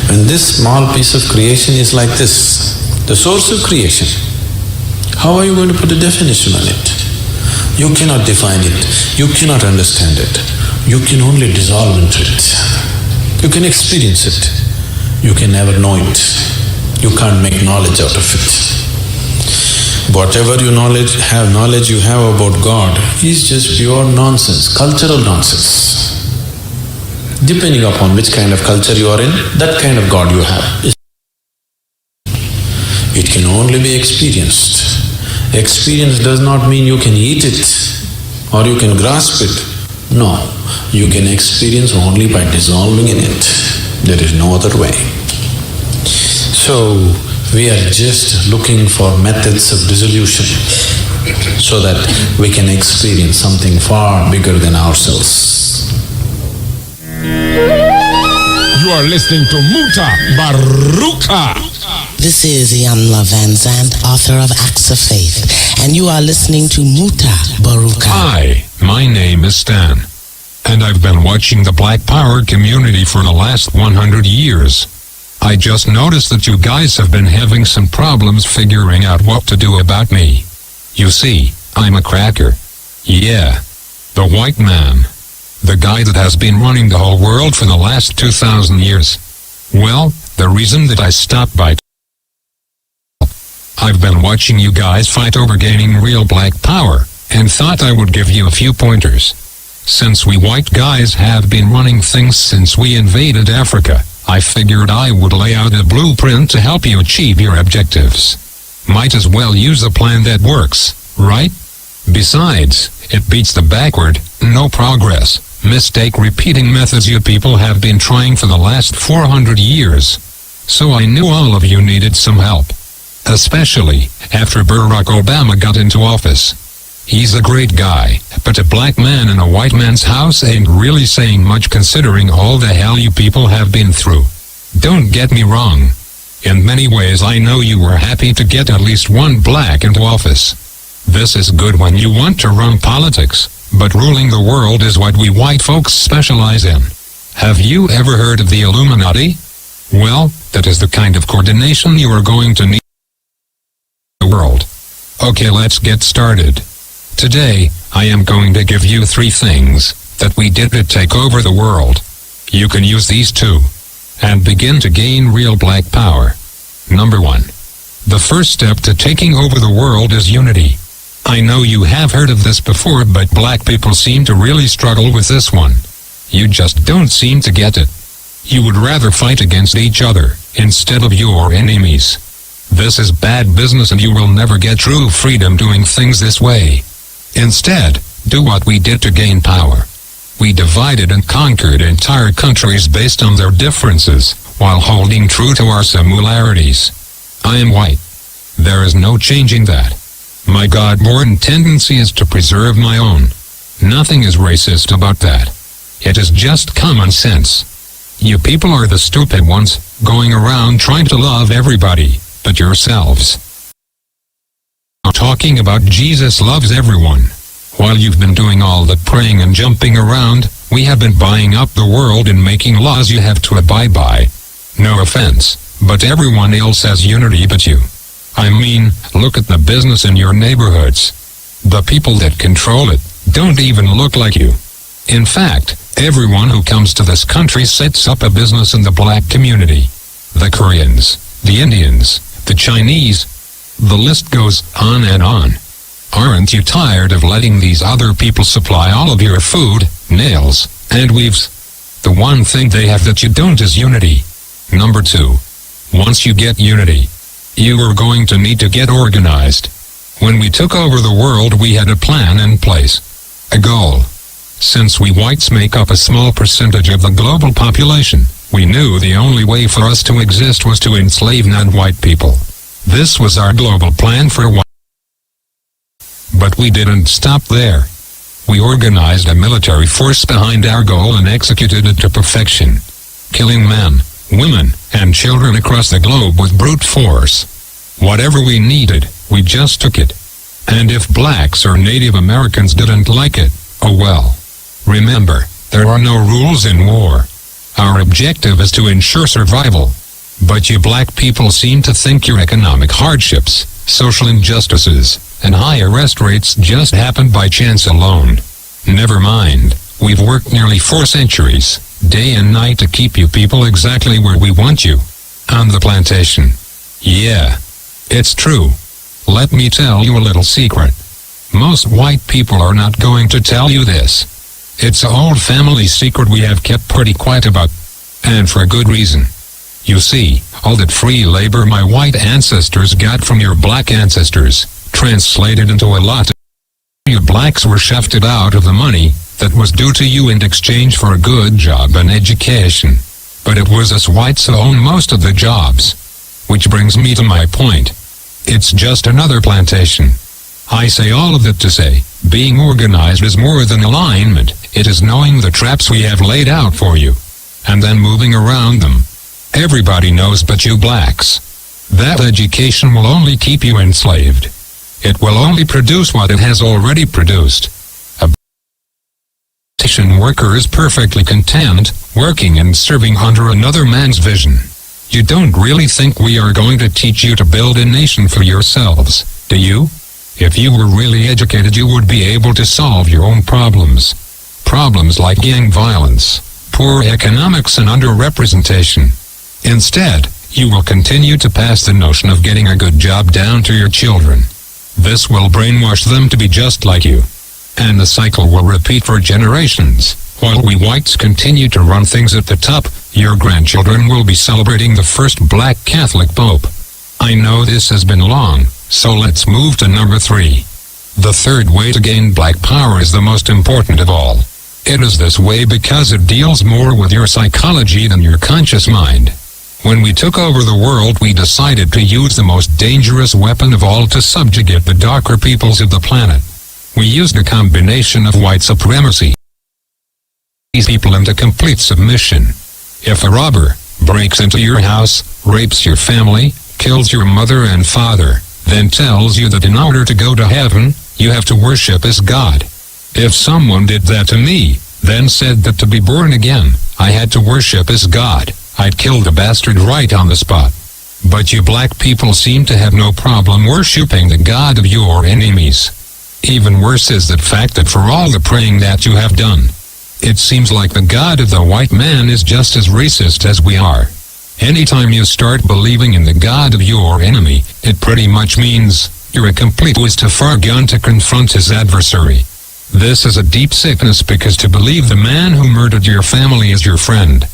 When this small piece of creation is like this, the source of creation, how are you going to put a definition on it? You cannot define it, you cannot understand it, you can only dissolve into it. You can experience it, you can never know it, you can't make knowledge out of it. Whatever knowledge you have about God is just pure nonsense, cultural nonsense. Depending upon which kind of culture you are in, that kind of God you have. It can only be experienced. Experience does not mean you can eat it or you can grasp it. No, you can experience only by dissolving in it. There is no other way. So, we are just looking for methods of dissolution so that we can experience something far bigger than ourselves. You are listening to Mutabaruka. This is Iamla Van Zandt, author of Acts of Faith, and you are listening to Mutabaruka. Hi, my name is Stan, and I've been watching the Black Power community for the last 100 years. I just noticed that you guys have been having some problems figuring out what to do about me. You see, I'm a cracker. Yeah, the white man. The guy that has been running the whole world for the last 2,000 years. Well, the reason that I stopped by, I've been watching you guys fight over gaining real black power, and thought I would give you a few pointers. Since we white guys have been running things since we invaded Africa, I figured I would lay out a blueprint to help you achieve your objectives. Might as well use a plan that works, right? Besides, it beats the backward, no progress, mistake repeating methods you people have been trying for the last 400 years. So I knew all of you needed some help. Especially after Barack Obama got into office. He's a great guy, but a black man in a white man's house ain't really saying much considering all the hell you people have been through. Don't get me wrong. In many ways I know you were happy to get at least one black into office. This is good when you want to run politics, but ruling the world is what we white folks specialize in. Have you ever heard of the Illuminati? Well, that is the kind of coordination you are going to need in the world. Okay, let's get started. Today, I am going to give you 3 things that we did to take over the world. You can use these too, and begin to gain real black power. Number 1. The first step to taking over the world is unity. I know you have heard of this before, but black people seem to really struggle with this one. You just don't seem to get it. You would rather fight against each other, instead of your enemies. This is bad business and you will never get true freedom doing things this way. Instead, do what we did to gain power. We divided and conquered entire countries based on their differences, while holding true to our similarities. I am white. There is no changing that. My God-born tendency is to preserve my own. Nothing is racist about that. It is just common sense. You people are the stupid ones, going around trying to love everybody, but yourselves. Talking about Jesus loves everyone. While you've been doing all the praying and jumping around, we have been buying up the world and making laws you have to abide by. No offense, but everyone else has unity but you. I mean, look at the business in your neighborhoods. The people that control it don't even look like you. In fact, everyone who comes to this country sets up a business in the black community. The Koreans, the Indians, the Chinese, the list goes on and on. Aren't you tired of letting these other people supply all of your food, nails, and weaves? The one thing they have that you don't is unity. Number 2. Once you get unity, you are going to need to get organized. When we took over the world, we had a plan in place. A goal. Since we whites make up a small percentage of the global population, we knew the only way for us to exist was to enslave non-white people. This was our global plan for white. But we didn't stop there. We organized a military force behind our goal and executed it to perfection. Killing men, women, and children across the globe with brute force. Whatever we needed, we just took it. And if blacks or Native Americans didn't like it, oh well. Remember, there are no rules in war. Our objective is to ensure survival. But you black people seem to think your economic hardships, social injustices, and high arrest rates just happened by chance alone. Never mind, we've worked nearly 4 centuries, day and night to keep you people exactly where we want you. On the plantation. Yeah. It's true. Let me tell you a little secret. Most white people are not going to tell you this. It's an old family secret we have kept pretty quiet about. And for good reason. You see, all that free labor my white ancestors got from your black ancestors, translated into a lot of you blacks were shafted out of the money that was due to you in exchange for a good job and education. But it was us whites who owned most of the jobs. Which brings me to my point. It's just another plantation. I say all of it to say, being organized is more than alignment, it is knowing the traps we have laid out for you. And then moving around them. Everybody knows but you blacks. That education will only keep you enslaved. It will only produce what it has already produced. A plantation worker is perfectly content, working and serving under another man's vision. You don't really think we are going to teach you to build a nation for yourselves, do you? If you were really educated, you would be able to solve your own problems. Problems like gang violence, poor economics and underrepresentation. Instead, you will continue to pass the notion of getting a good job down to your children. This will brainwash them to be just like you. And the cycle will repeat for generations. While we whites continue to run things at the top, your grandchildren will be celebrating the first black Catholic Pope. I know this has been long, so let's move to number 3. The third way to gain black power is the most important of all. It is this way because it deals more with your psychology than your conscious mind. When we took over the world, we decided to use the most dangerous weapon of all to subjugate the darker peoples of the planet. We used a combination of white supremacy, these people into complete submission. If a robber breaks into your house, rapes your family, kills your mother and father, then tells you that in order to go to heaven, you have to worship as God. If someone did that to me, then said that to be born again, I had to worship as God, I'd kill the bastard right on the spot. But you black people seem to have no problem worshipping the God of your enemies. Even worse is the fact that for all the praying that you have done, it seems like the God of the white man is just as racist as we are. Anytime you start believing in the God of your enemy, it pretty much means you're a complete Mustafargan to confront his adversary. This is a deep sickness because to believe the man who murdered your family is your friend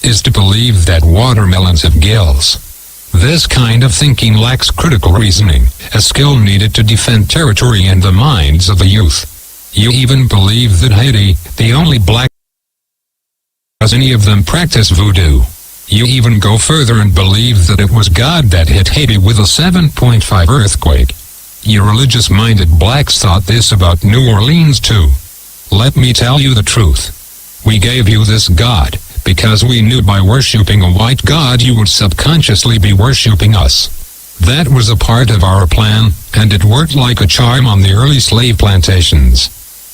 is to believe that watermelons have gills. This kind of thinking lacks critical reasoning, a skill needed to defend territory and the minds of the youth. You even believe that Haiti, the only black, does any of them practice voodoo. You even go further and believe that it was God that hit Haiti with a 7.5 earthquake. You religious-minded blacks thought this about New Orleans too. Let me tell you the truth. We gave you this God because we knew by worshipping a white God you would subconsciously be worshipping us. That was a part of our plan, and it worked like a charm on the early slave plantations.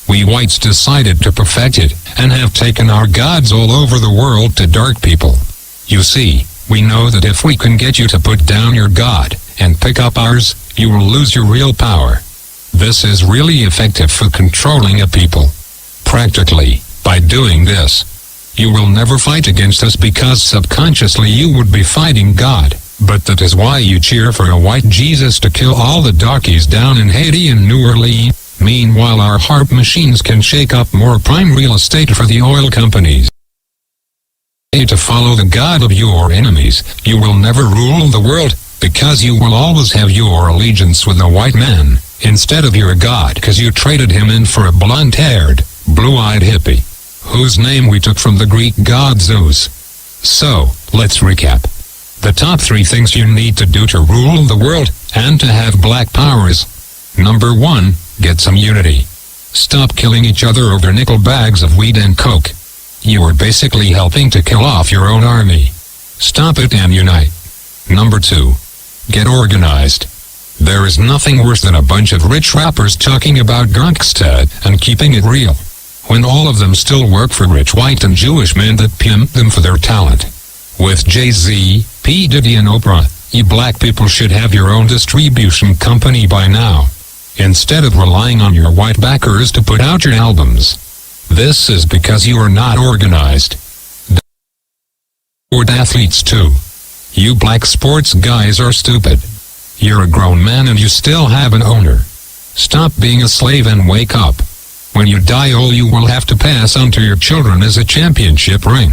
We whites decided to perfect it, and have taken our gods all over the world to dark people. You see, we know that if we can get you to put down your God, and pick up ours, you will lose your real power. This is really effective for controlling a people. Practically, by doing this, you will never fight against us because subconsciously you would be fighting God. But that is why you cheer for a white Jesus to kill all the darkies down in Haiti and New Orleans. Meanwhile our harp machines can shake up more prime real estate for the oil companies. To follow the God of your enemies, you will never rule the world, because you will always have your allegiance with the white man, instead of your God, because you traded him in for a blonde-haired, blue-eyed hippie, whose name we took from the Greek god Zeus. So, let's recap. The top 3 things you need to do to rule the world, and to have black power is: Number 1, get some unity. Stop killing each other over nickel bags of weed and coke. You are basically helping to kill off your own army. Stop it and unite. Number 2, get organized. There is nothing worse than a bunch of rich rappers talking about gangsta and keeping it real, when all of them still work for rich white and Jewish men that pimp them for their talent. With Jay-Z, P. Diddy and Oprah, you black people should have your own distribution company by now, instead of relying on your white backers to put out your albums. This is because you are not organized. Or athletes too. You black sports guys are stupid. You're a grown man and you still have an owner. Stop being a slave and wake up. When you die, all you will have to pass on to your children is a championship ring.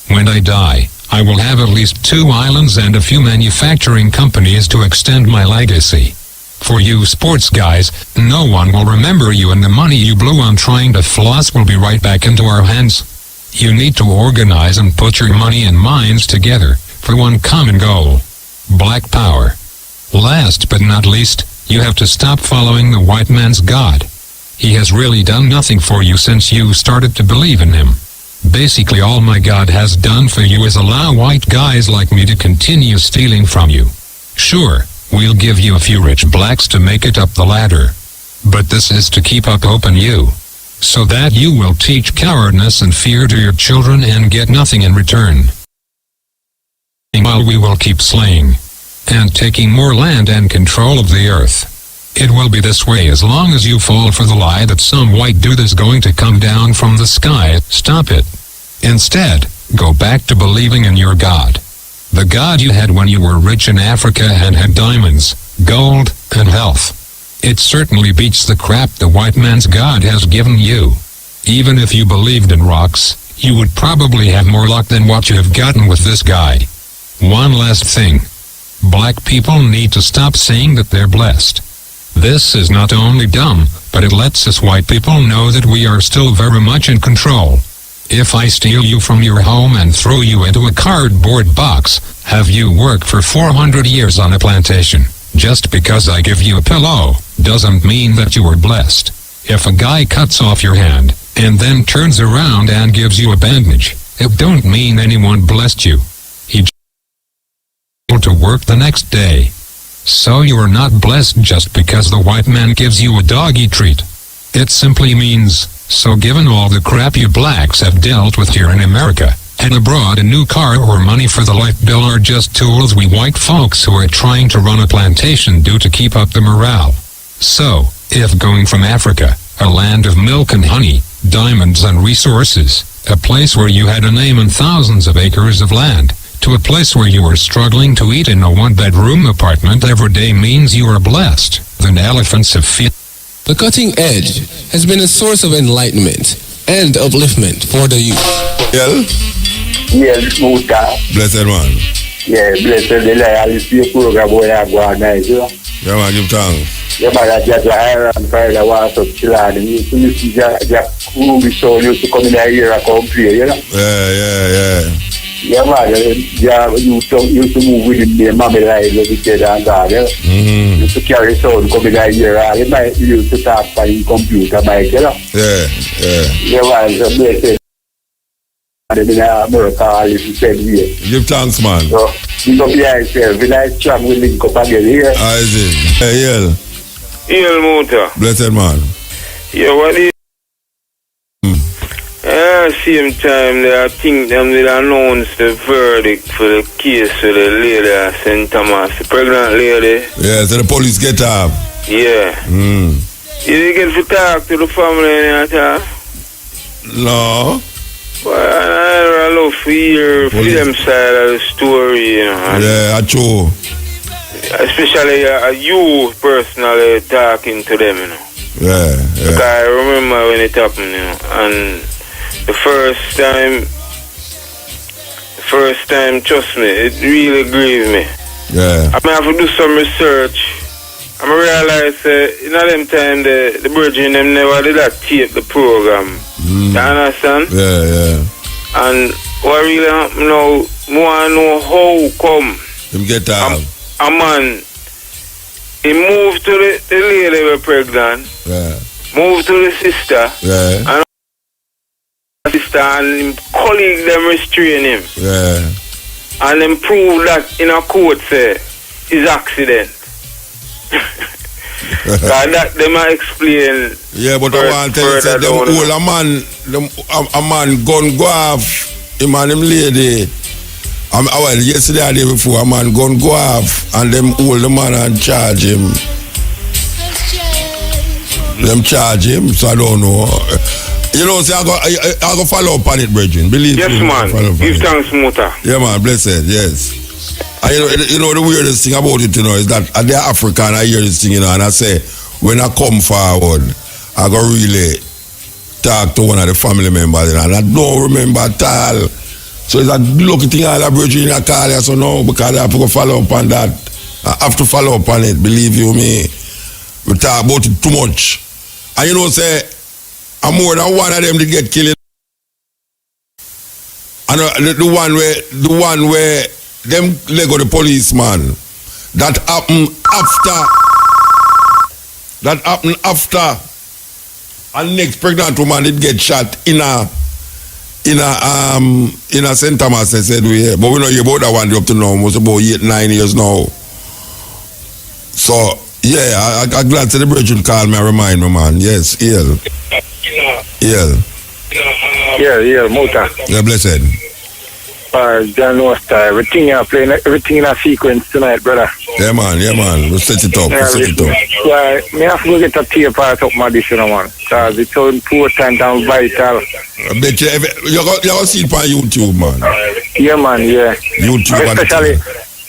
When I die, I will have at least 2 islands and a few manufacturing companies to extend my legacy. For you sports guys, no one will remember you, and the money you blew on trying to floss will be right back into our hands. You need to organize and put your money and minds together for one common goal: black power. Last but not least, you have to stop following the white man's God. He has really done nothing for you since you started to believe in him. Basically all my God has done for you is allow white guys like me to continue stealing from you. Sure, we'll give you a few rich blacks to make it up the ladder, but this is to keep up hope in you, so that you will teach cowardness and fear to your children and get nothing in return. While we will keep slaying and taking more land and control of the earth. It will be this way as long as you fall for the lie that some white dude is going to come down from the sky. Stop it. Instead, go back to believing in your God. The God you had when you were rich in Africa and had diamonds, gold, and health. It certainly beats the crap the white man's God has given you. Even if you believed in rocks, you would probably have more luck than what you have gotten with this guy. One last thing. Black people need to stop saying that they're blessed. This is not only dumb, but it lets us white people know that we are still very much in control. If I steal you from your home and throw you into a cardboard box, have you work for 400 years on a plantation? Just because I give you a pillow, doesn't mean that you were blessed. If a guy cuts off your hand, and then turns around and gives you a bandage, it don't mean anyone blessed you. He just to work the next day. So you are not blessed just because the white man gives you a doggy treat. It simply means, so given all the crap you blacks have dealt with here in America, and abroad, a new car or money for the light bill are just tools we white folks who are trying to run a plantation do to keep up the morale. So, if going from Africa, a land of milk and honey, diamonds and resources, a place where you had a name and thousands of acres of land, to a place where you were struggling to eat in a one-bedroom apartment every day means you are blessed, then elephants have feet. The Cutting Edge has been a source of enlightenment and upliftment for the youth. Yes, Muta. Blessed man. Yeah, blessed the Lord. I see a program where I go at night, you know. Yeah, man, give thanks. Yeah, man, I just iron fire the water up to land. And you see just crew be so used to come in here and come play, you know. Yeah. Yeah, man, used to move with him, the mommy life, like you said, and God, yeah. Used to carry sound come in here, and he might used to talk by his computer, Mike, you know. Yeah. Yeah, man, so blessed. And then in America, all if you said here. Give thanks, man. So, you up yourself. When I try, we link up again here. I see. Hey, Yel Muta. Blessed man. Yeah, what is... same time, I think them will announce the verdict for the case for the lady at St. Thomas, the pregnant lady. Yeah, so the police get up. Yeah. You didn't get to talk to the family at all? No. Well, I love to hear them side of the story, you know. Yeah, true. Especially you personally talking to them, you know. Yeah. Because I remember when it happened, you know. And the first time, trust me, it really grieved me. Yeah. I have to do some research. I realize in them time the Virgin them never did that tape the program. You understand? Yeah. And what really happened now, I want to know how come him get out. A man, he moved to the lady who was pregnant, moved to the sister, and the sister and him colleague them restrain him. And them prove that in a court say is accident. That they might explain. Yeah, but I want to tell you say them old a man gun go off him and him lady. Well, yesterday or the day before a man gun go off and them hold the man and charge him. Them charge him, so I don't know. You know, say I go follow up on it, brethren. Believe yes, me. Yes, man. Give thanks, Muta. Yeah, man. Blessed. Yes. And you know the weirdest thing about it, you know, is that they're African. I hear this thing, you know, and I say when I come forward, I go really talk to one of the family members, you know, and I don't remember at all. So it's a lucky thing all the brethren I call you, so no, because I have to go follow up on that. I have to follow up on it. Believe you me. We talk about it too much. And you know, say, I'm more than one of them to get killed. And the one where them Lego the policeman, that happened after and next pregnant woman did get shot in a St. Thomas, they said we here. But we know you about that one up to now, almost about 8-9 years now. So yeah, I'm glad to the brethren call me and remind me, man. Yes, Yeah, Muta. Yeah, blessed. John Nostar, everything you're playing, everything in a sequence tonight, brother. Yeah, man. We'll set it up. Yeah, me have to go get a tape part of my dish, man. Because it's so important and vital. I bet you're going to see it on YouTube, man. Yeah, man, yeah. YouTube. Especially,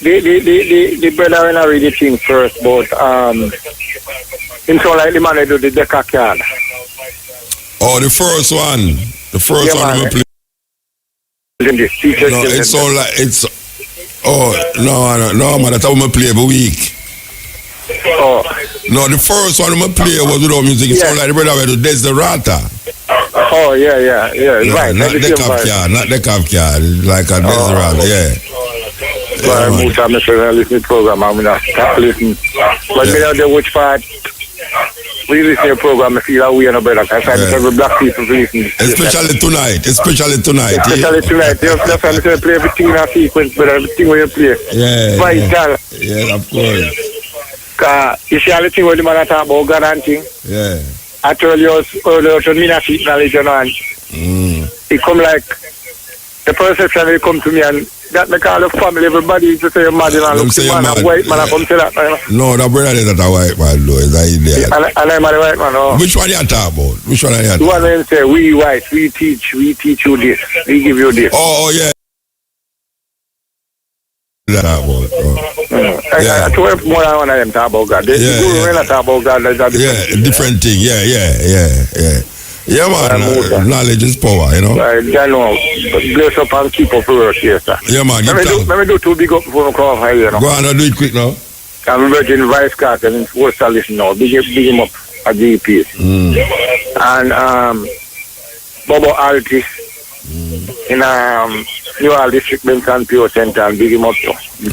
the brother when I read the thing first, but him so like the man that do the Deca card. Oh, the first one. The first one we play. No, it's all like it's. Oh no, man! That's how we play every week. Oh, No, the first one I'm play was without music. It sounded like the brother went to Desirata. Oh, yeah, right. Not the Kafka, not the Kafka, like a Desirata, yeah. Well, most of I listen to program, I'm not stop listening. But me out there which part, we listen to the program, I feel that we are no better. Because I tell black people to listen. Especially tonight. Especially tonight. That's why I say play everything in a sequence, but everything when you play. Yeah. Vital. Yeah, of course. Because you see all the thing when the man talk about God and thing. Yeah. I told you earlier to me not seek knowledge, you know, and it come like the perception will come to me and that make all the family, everybody to say mad, you know, look say man, a white man, I come to that, you know. No, the brother is not a white man, though, is that Indian. And I'm a white man, oh. Which one you talk about? Which one are you talking about? The one say, we white, we teach you this, we give you this. Oh, yeah. That about, I told more than one of them talk about God. The guru when I talk about God, that's a different thing. Yeah, man. Knowledge is power, you know. I know. Bless up and keep up the work here, sir. Yeah, man. Let me do two big up before I come off here, you know. Go on and do it quick now. I'm Virgin Vice Carter in Worcester listen now. Big him up at GP. And Bobo Altis in New Orleans District Benson Pure Center and big him up to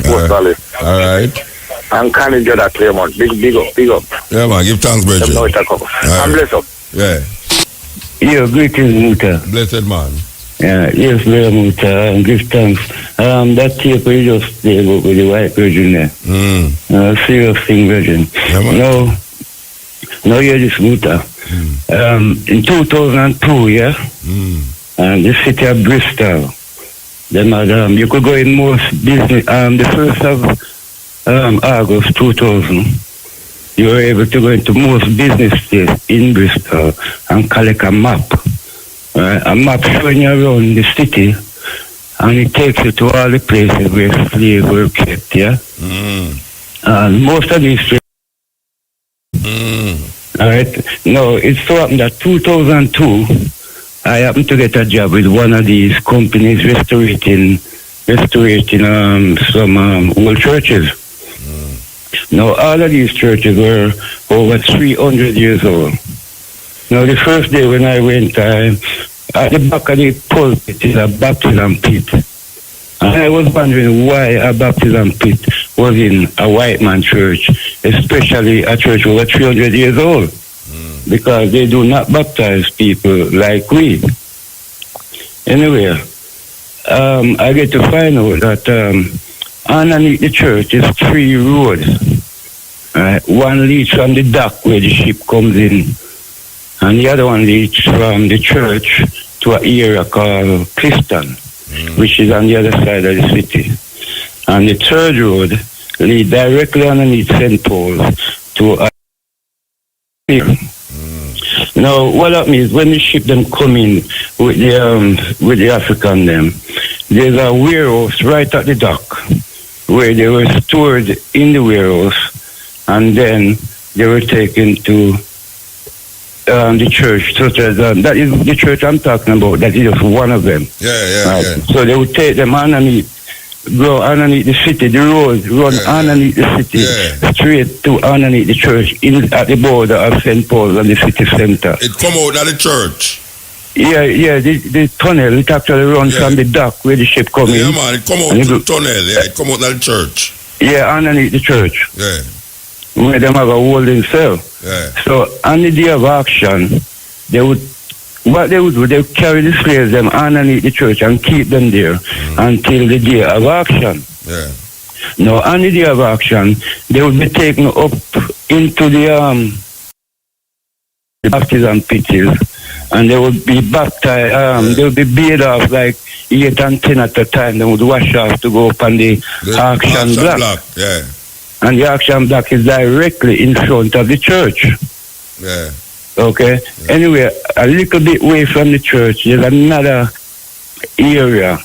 Worcester list. All right. And Canny Jada Claremont. Big up. Yeah, man. Give thanks, Virgin. I'm blessed up. Yeah. Yeah, greetings, Muta. Blessed man. Yeah, yes, very Muta, and give thanks. That tape we just played with the white virgin there. Serious thing, virgin. Yeah, now hear this, Muta. In 2002, yeah, and the city of Bristol, then you could go in most business, the 1st of August 2000, you were able to go into most businesses in Bristol and collect a map. A map showing you around the city, and it takes you to all the places where slaves were kept, yeah? And most of these places. Alright, now it's so happened that 2002, I happened to get a job with one of these companies restorating some old churches. Now, all of these churches were over 300 years old. Now, the first day when I went, at the back of the pulpit is a baptism pit. And I was wondering why a baptism pit was in a white man church, especially a church over 300 years old. Because they do not baptize people like we. Anyway, I get to find out that underneath the church is 3 roads. One leads from the dock where the ship comes in, and the other one leads from the church to an area called Clifton, which is on the other side of the city. And the 3rd road leads directly underneath St. Paul's to a pier. Now, what that means, when the ship them come in with the African them, there's a warehouse right at the dock where they were stored in the warehouse, and then they were taken to the church, such as that is the church I'm talking about. That is just one of them. Yeah. So they would take them underneath, go underneath the city, the road run underneath the city, straight to underneath the church, at the border of St. Paul's and the city center. It come out of the church. Yeah, the tunnel, it actually runs from the dock where the ship come in. Yeah, man, it come out the tunnel, it come out of the church. Yeah, underneath the church. Yeah. Where them have a holding cell. Yeah. So on the day of auction, they would carry the slaves them underneath the church and keep them there until the day of auction. Yeah. Now on the day of auction, they would be taken up into the baptism pitches, and they would be baptized, they would be bathed off like 8 and 10 at a time. They would wash off to go up on the auction block. Yeah. And the auction block is directly in front of the church. Yeah. Okay? Yeah. Anyway, a little bit away from the church, there's another area.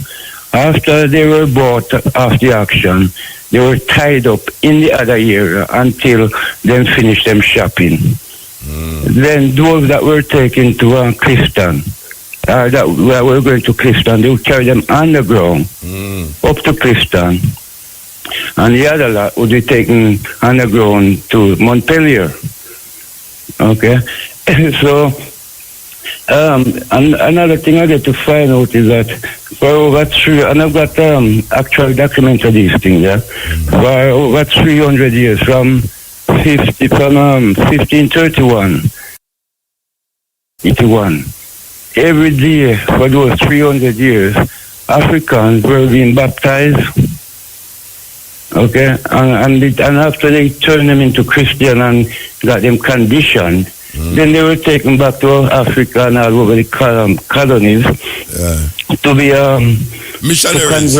After they were bought off the auction, they were tied up in the other area until they finished them shopping. Then those that were taken to Clifton, that were going to Clifton, they would carry them underground up to Clifton. and the other lot would be taken underground to Montpellier. Okay, so and another thing I get to find out is that for over and I've got actual documents of these things. Yeah, for over 300 years, from 1531, 81. Every day for those 300 years, Africans were being baptized. Okay, and after they turned them into Christian and got them conditioned, then they were taken back to Africa and all over the colonies to be missionaries.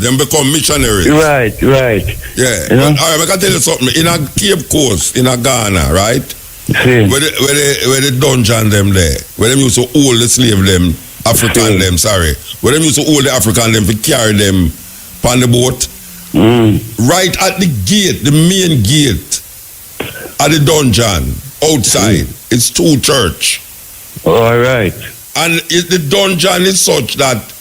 Them become missionaries. Right. Yeah. You know? All right, I can tell you something. In a Cape Coast, in a Ghana, right? Where the dungeon them there, where them used to hold the slave them, African them, sorry. Where them used to hold the African them to carry them on the boat. Right at the gate, the main gate at the dungeon, outside, it's two church. All right. And the dungeon is such that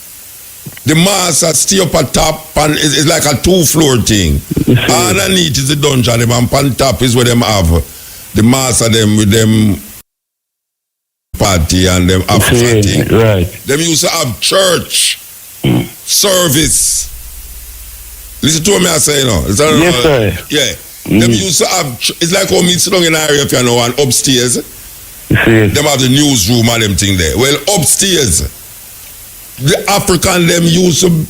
the master stay up at top and it's like a 2-floor thing. Underneath is the dungeon, and on top is where them have the master them with them party and them African thing. Right. Them used to have church service. Listen to me I say, you know. Yes, sir. Yeah. Them used to have, it's like how me sit down in an area if you know, and upstairs, them have the newsroom and them thing there. Well, upstairs, the African them used to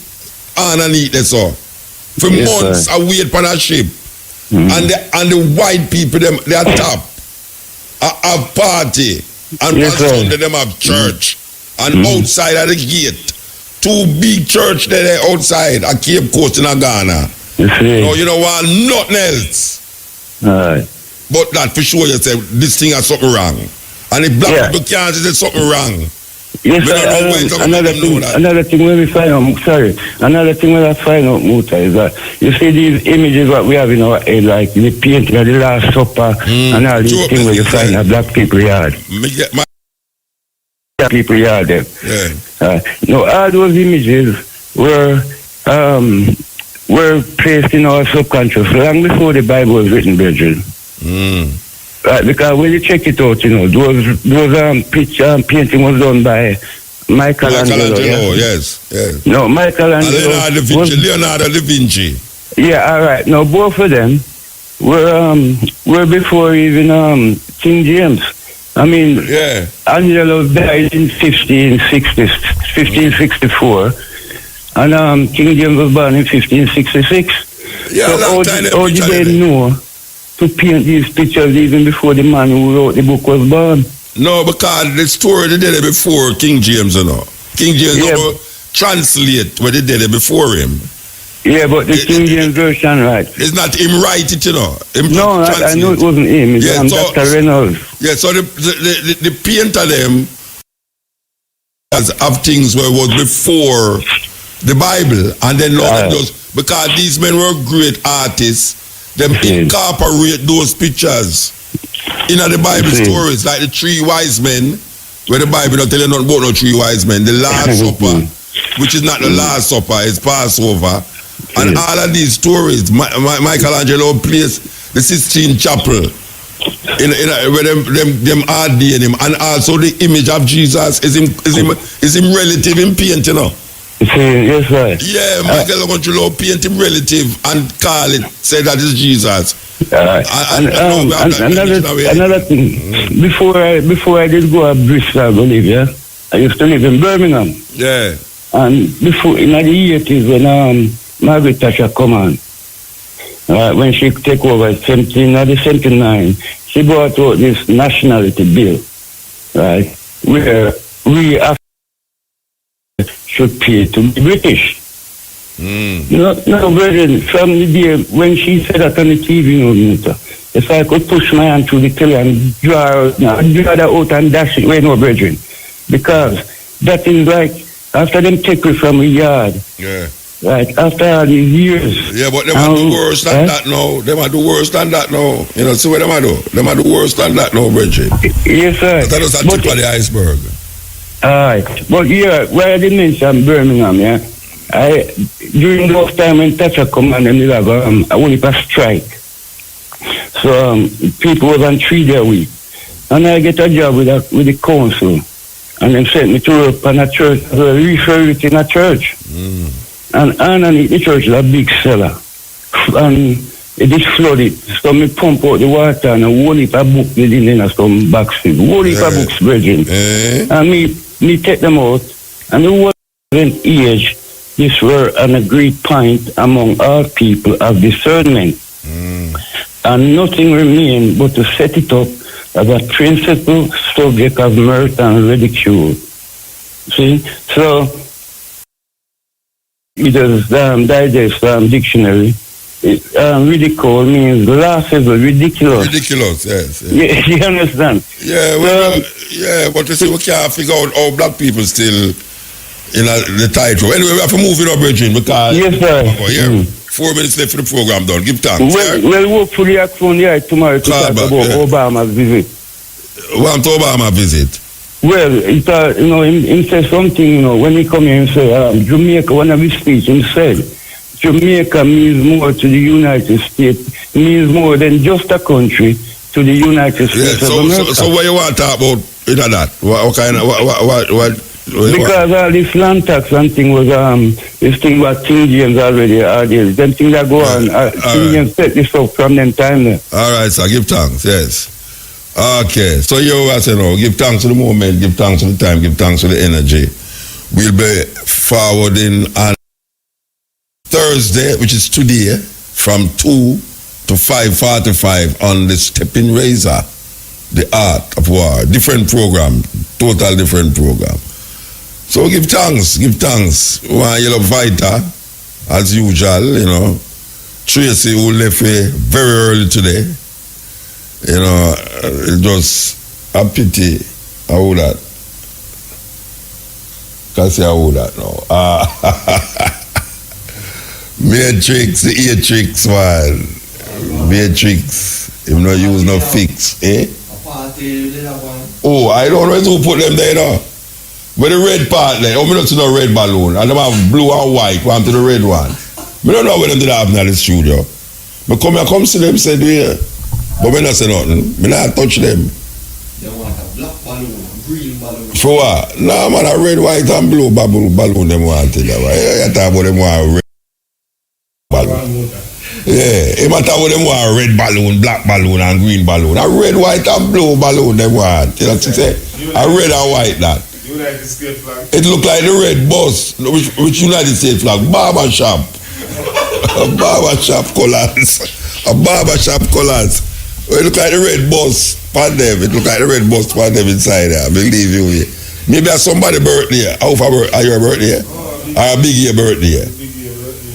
underneath there, so. For months, I wait for a ship. And the white people, them, they are top. Have party. And on Sunday, them have church. And outside of the gate, 2 big church there outside at Cape Coast in Ghana. No, you don't want nothing else. But that for sure you say this thing has something wrong. And if black people can't say there's something wrong. Yes, another thing when we find out, another thing when I find out, Muta, is that you see these images that we have in our head, like the painting of the Last Supper and all these things where you find a black people yard. People yard them. No, all those images were placed in our subconscious long before the Bible was written, brethren. Right, because when you check it out, you know, those painting was done by Michelangelo. Yes. No, Michelangelo. Leonardo da Vinci. Yeah, all right. Now both of them were before even King James. I mean, Angelo died in 1564, and King James was born in 1566. Yeah, so how did they know to paint these pictures even before the man who wrote the book was born? No, because the story they did it before King James, you know. King James translate what they did it before him. Yeah, but the King James version, right? It's not him write it, you know. No, I know it wasn't him. It's Dr. Reynolds. Yeah, so the painter them have things where it was before the Bible, and then just because these men were great artists, them incorporate those pictures in the Bible stories, like the 3 wise men, where the Bible don't tell you nothing about no 3 wise men. The Last Supper, which is not the Last Supper, it's Passover. And all of these stories, Michelangelo placed the Sistine Chapel where them are in him, and also the image of Jesus is him relative in paint, you know. Yes, right. Yeah, Michelangelo paint him relative and call it, say that is Jesus. Another thing, before I did go to Bristol, I believe, I used to live in Birmingham. Yeah. And before, in the 80s, when Margaret Thatcher come on, when she take over in 79, she brought out this nationality bill, right, where we should pay to be British. No, brethren, from the day when she said that on the TV, if I could push my hand through the telly and draw that out and dash it, no, brethren, because that is like, after them take it from a yard, right, after all these years. Yeah, but they might do worse than that now. They might do worse than that now. You know, see what they might do? They might do worse than that now, brethren. Yes, sir. That was a tip of the iceberg. All right. But where I did mention Birmingham, during those time when Thatcher come and them have only a strike. So people was on 3-day week. And I get a job with the council. And them sent me to work on a church, refer it in a church. And underneath the church is a big cellar. And it is flooded. So me pump out the water and a whole heap of books in some boxes. Whole heap of books, brethren. And me take them out. And the whole age, this were an agreed point among all people of discernment. And nothing remained but to set it up as a principal subject of mirth and ridicule. See? So, it is Digest dictionary. Ridicule means laughable, ridiculous. Ridiculous, yes. Yeah, you understand? Yeah, but you see, we can't figure out how black people still in the title. Anyway, we have to move it up, Virgin, because... Yes, sir. 4 minutes left for the program done. Give thanks. Well, hopefully I phone here tomorrow to talk about Obama's visit. Want Obama visit? Well, he said something, when he come here, he said, Jamaica, one of his speech, he said, Jamaica means more to the United States, means more than just a country to the United States of America. So what you want to talk about in that? What kind of, because all this land tax and thing was this thing about Indians already them things that go on Indians set this up from them time there. Alright, sir, give thanks, yes. Okay, so you as you know, give thanks to the moment, give thanks to the time, give thanks to the energy. We'll be forwarding on Thursday, which is today, from 2 to 5:45 on the Stepping Razor, the Art of War. Different program, total different program. So give thanks. One yellow fighter, as usual, Tracy, who left very early today. It just a pity. I would that. Can't say I would that now. Matrix, the Atrix, man. Matrix, if not use no fix, eh? Oh, I don't know who put them there now. With the red part there, I don't see no red balloon. And them have blue and white, one to the red one. I don't know what them did have in the studio. But come see them, say, yeah. But I don't say nothing. I don't touch them. They want a black balloon, green balloon. For what? No, man, a red, white and blue balloon them want to do. You talk about them want red balloon. Yeah, you talk about them want red balloon, black balloon and green balloon. A red, white and blue balloon them want. You know what I'm saying? A red and white that. United States flag. It look like the red bus, which United States flag, barber shop. Barber shop colors. A barber shop colors. It look like the red bus on them. It look like the red bus on them inside there. Believe you. Maybe it's somebody's birthday. Are your birthday? Or a big year birthday?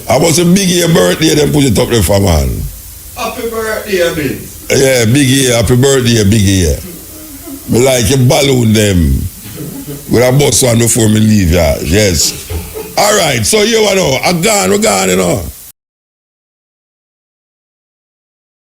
I was a big year birthday, then put it up there for man. Happy birthday, Vince. Yeah, big year, happy birthday, big year. Me like you balloon them. With a bus one before me leave, yeah. Yes. Alright, so you know, we're gone,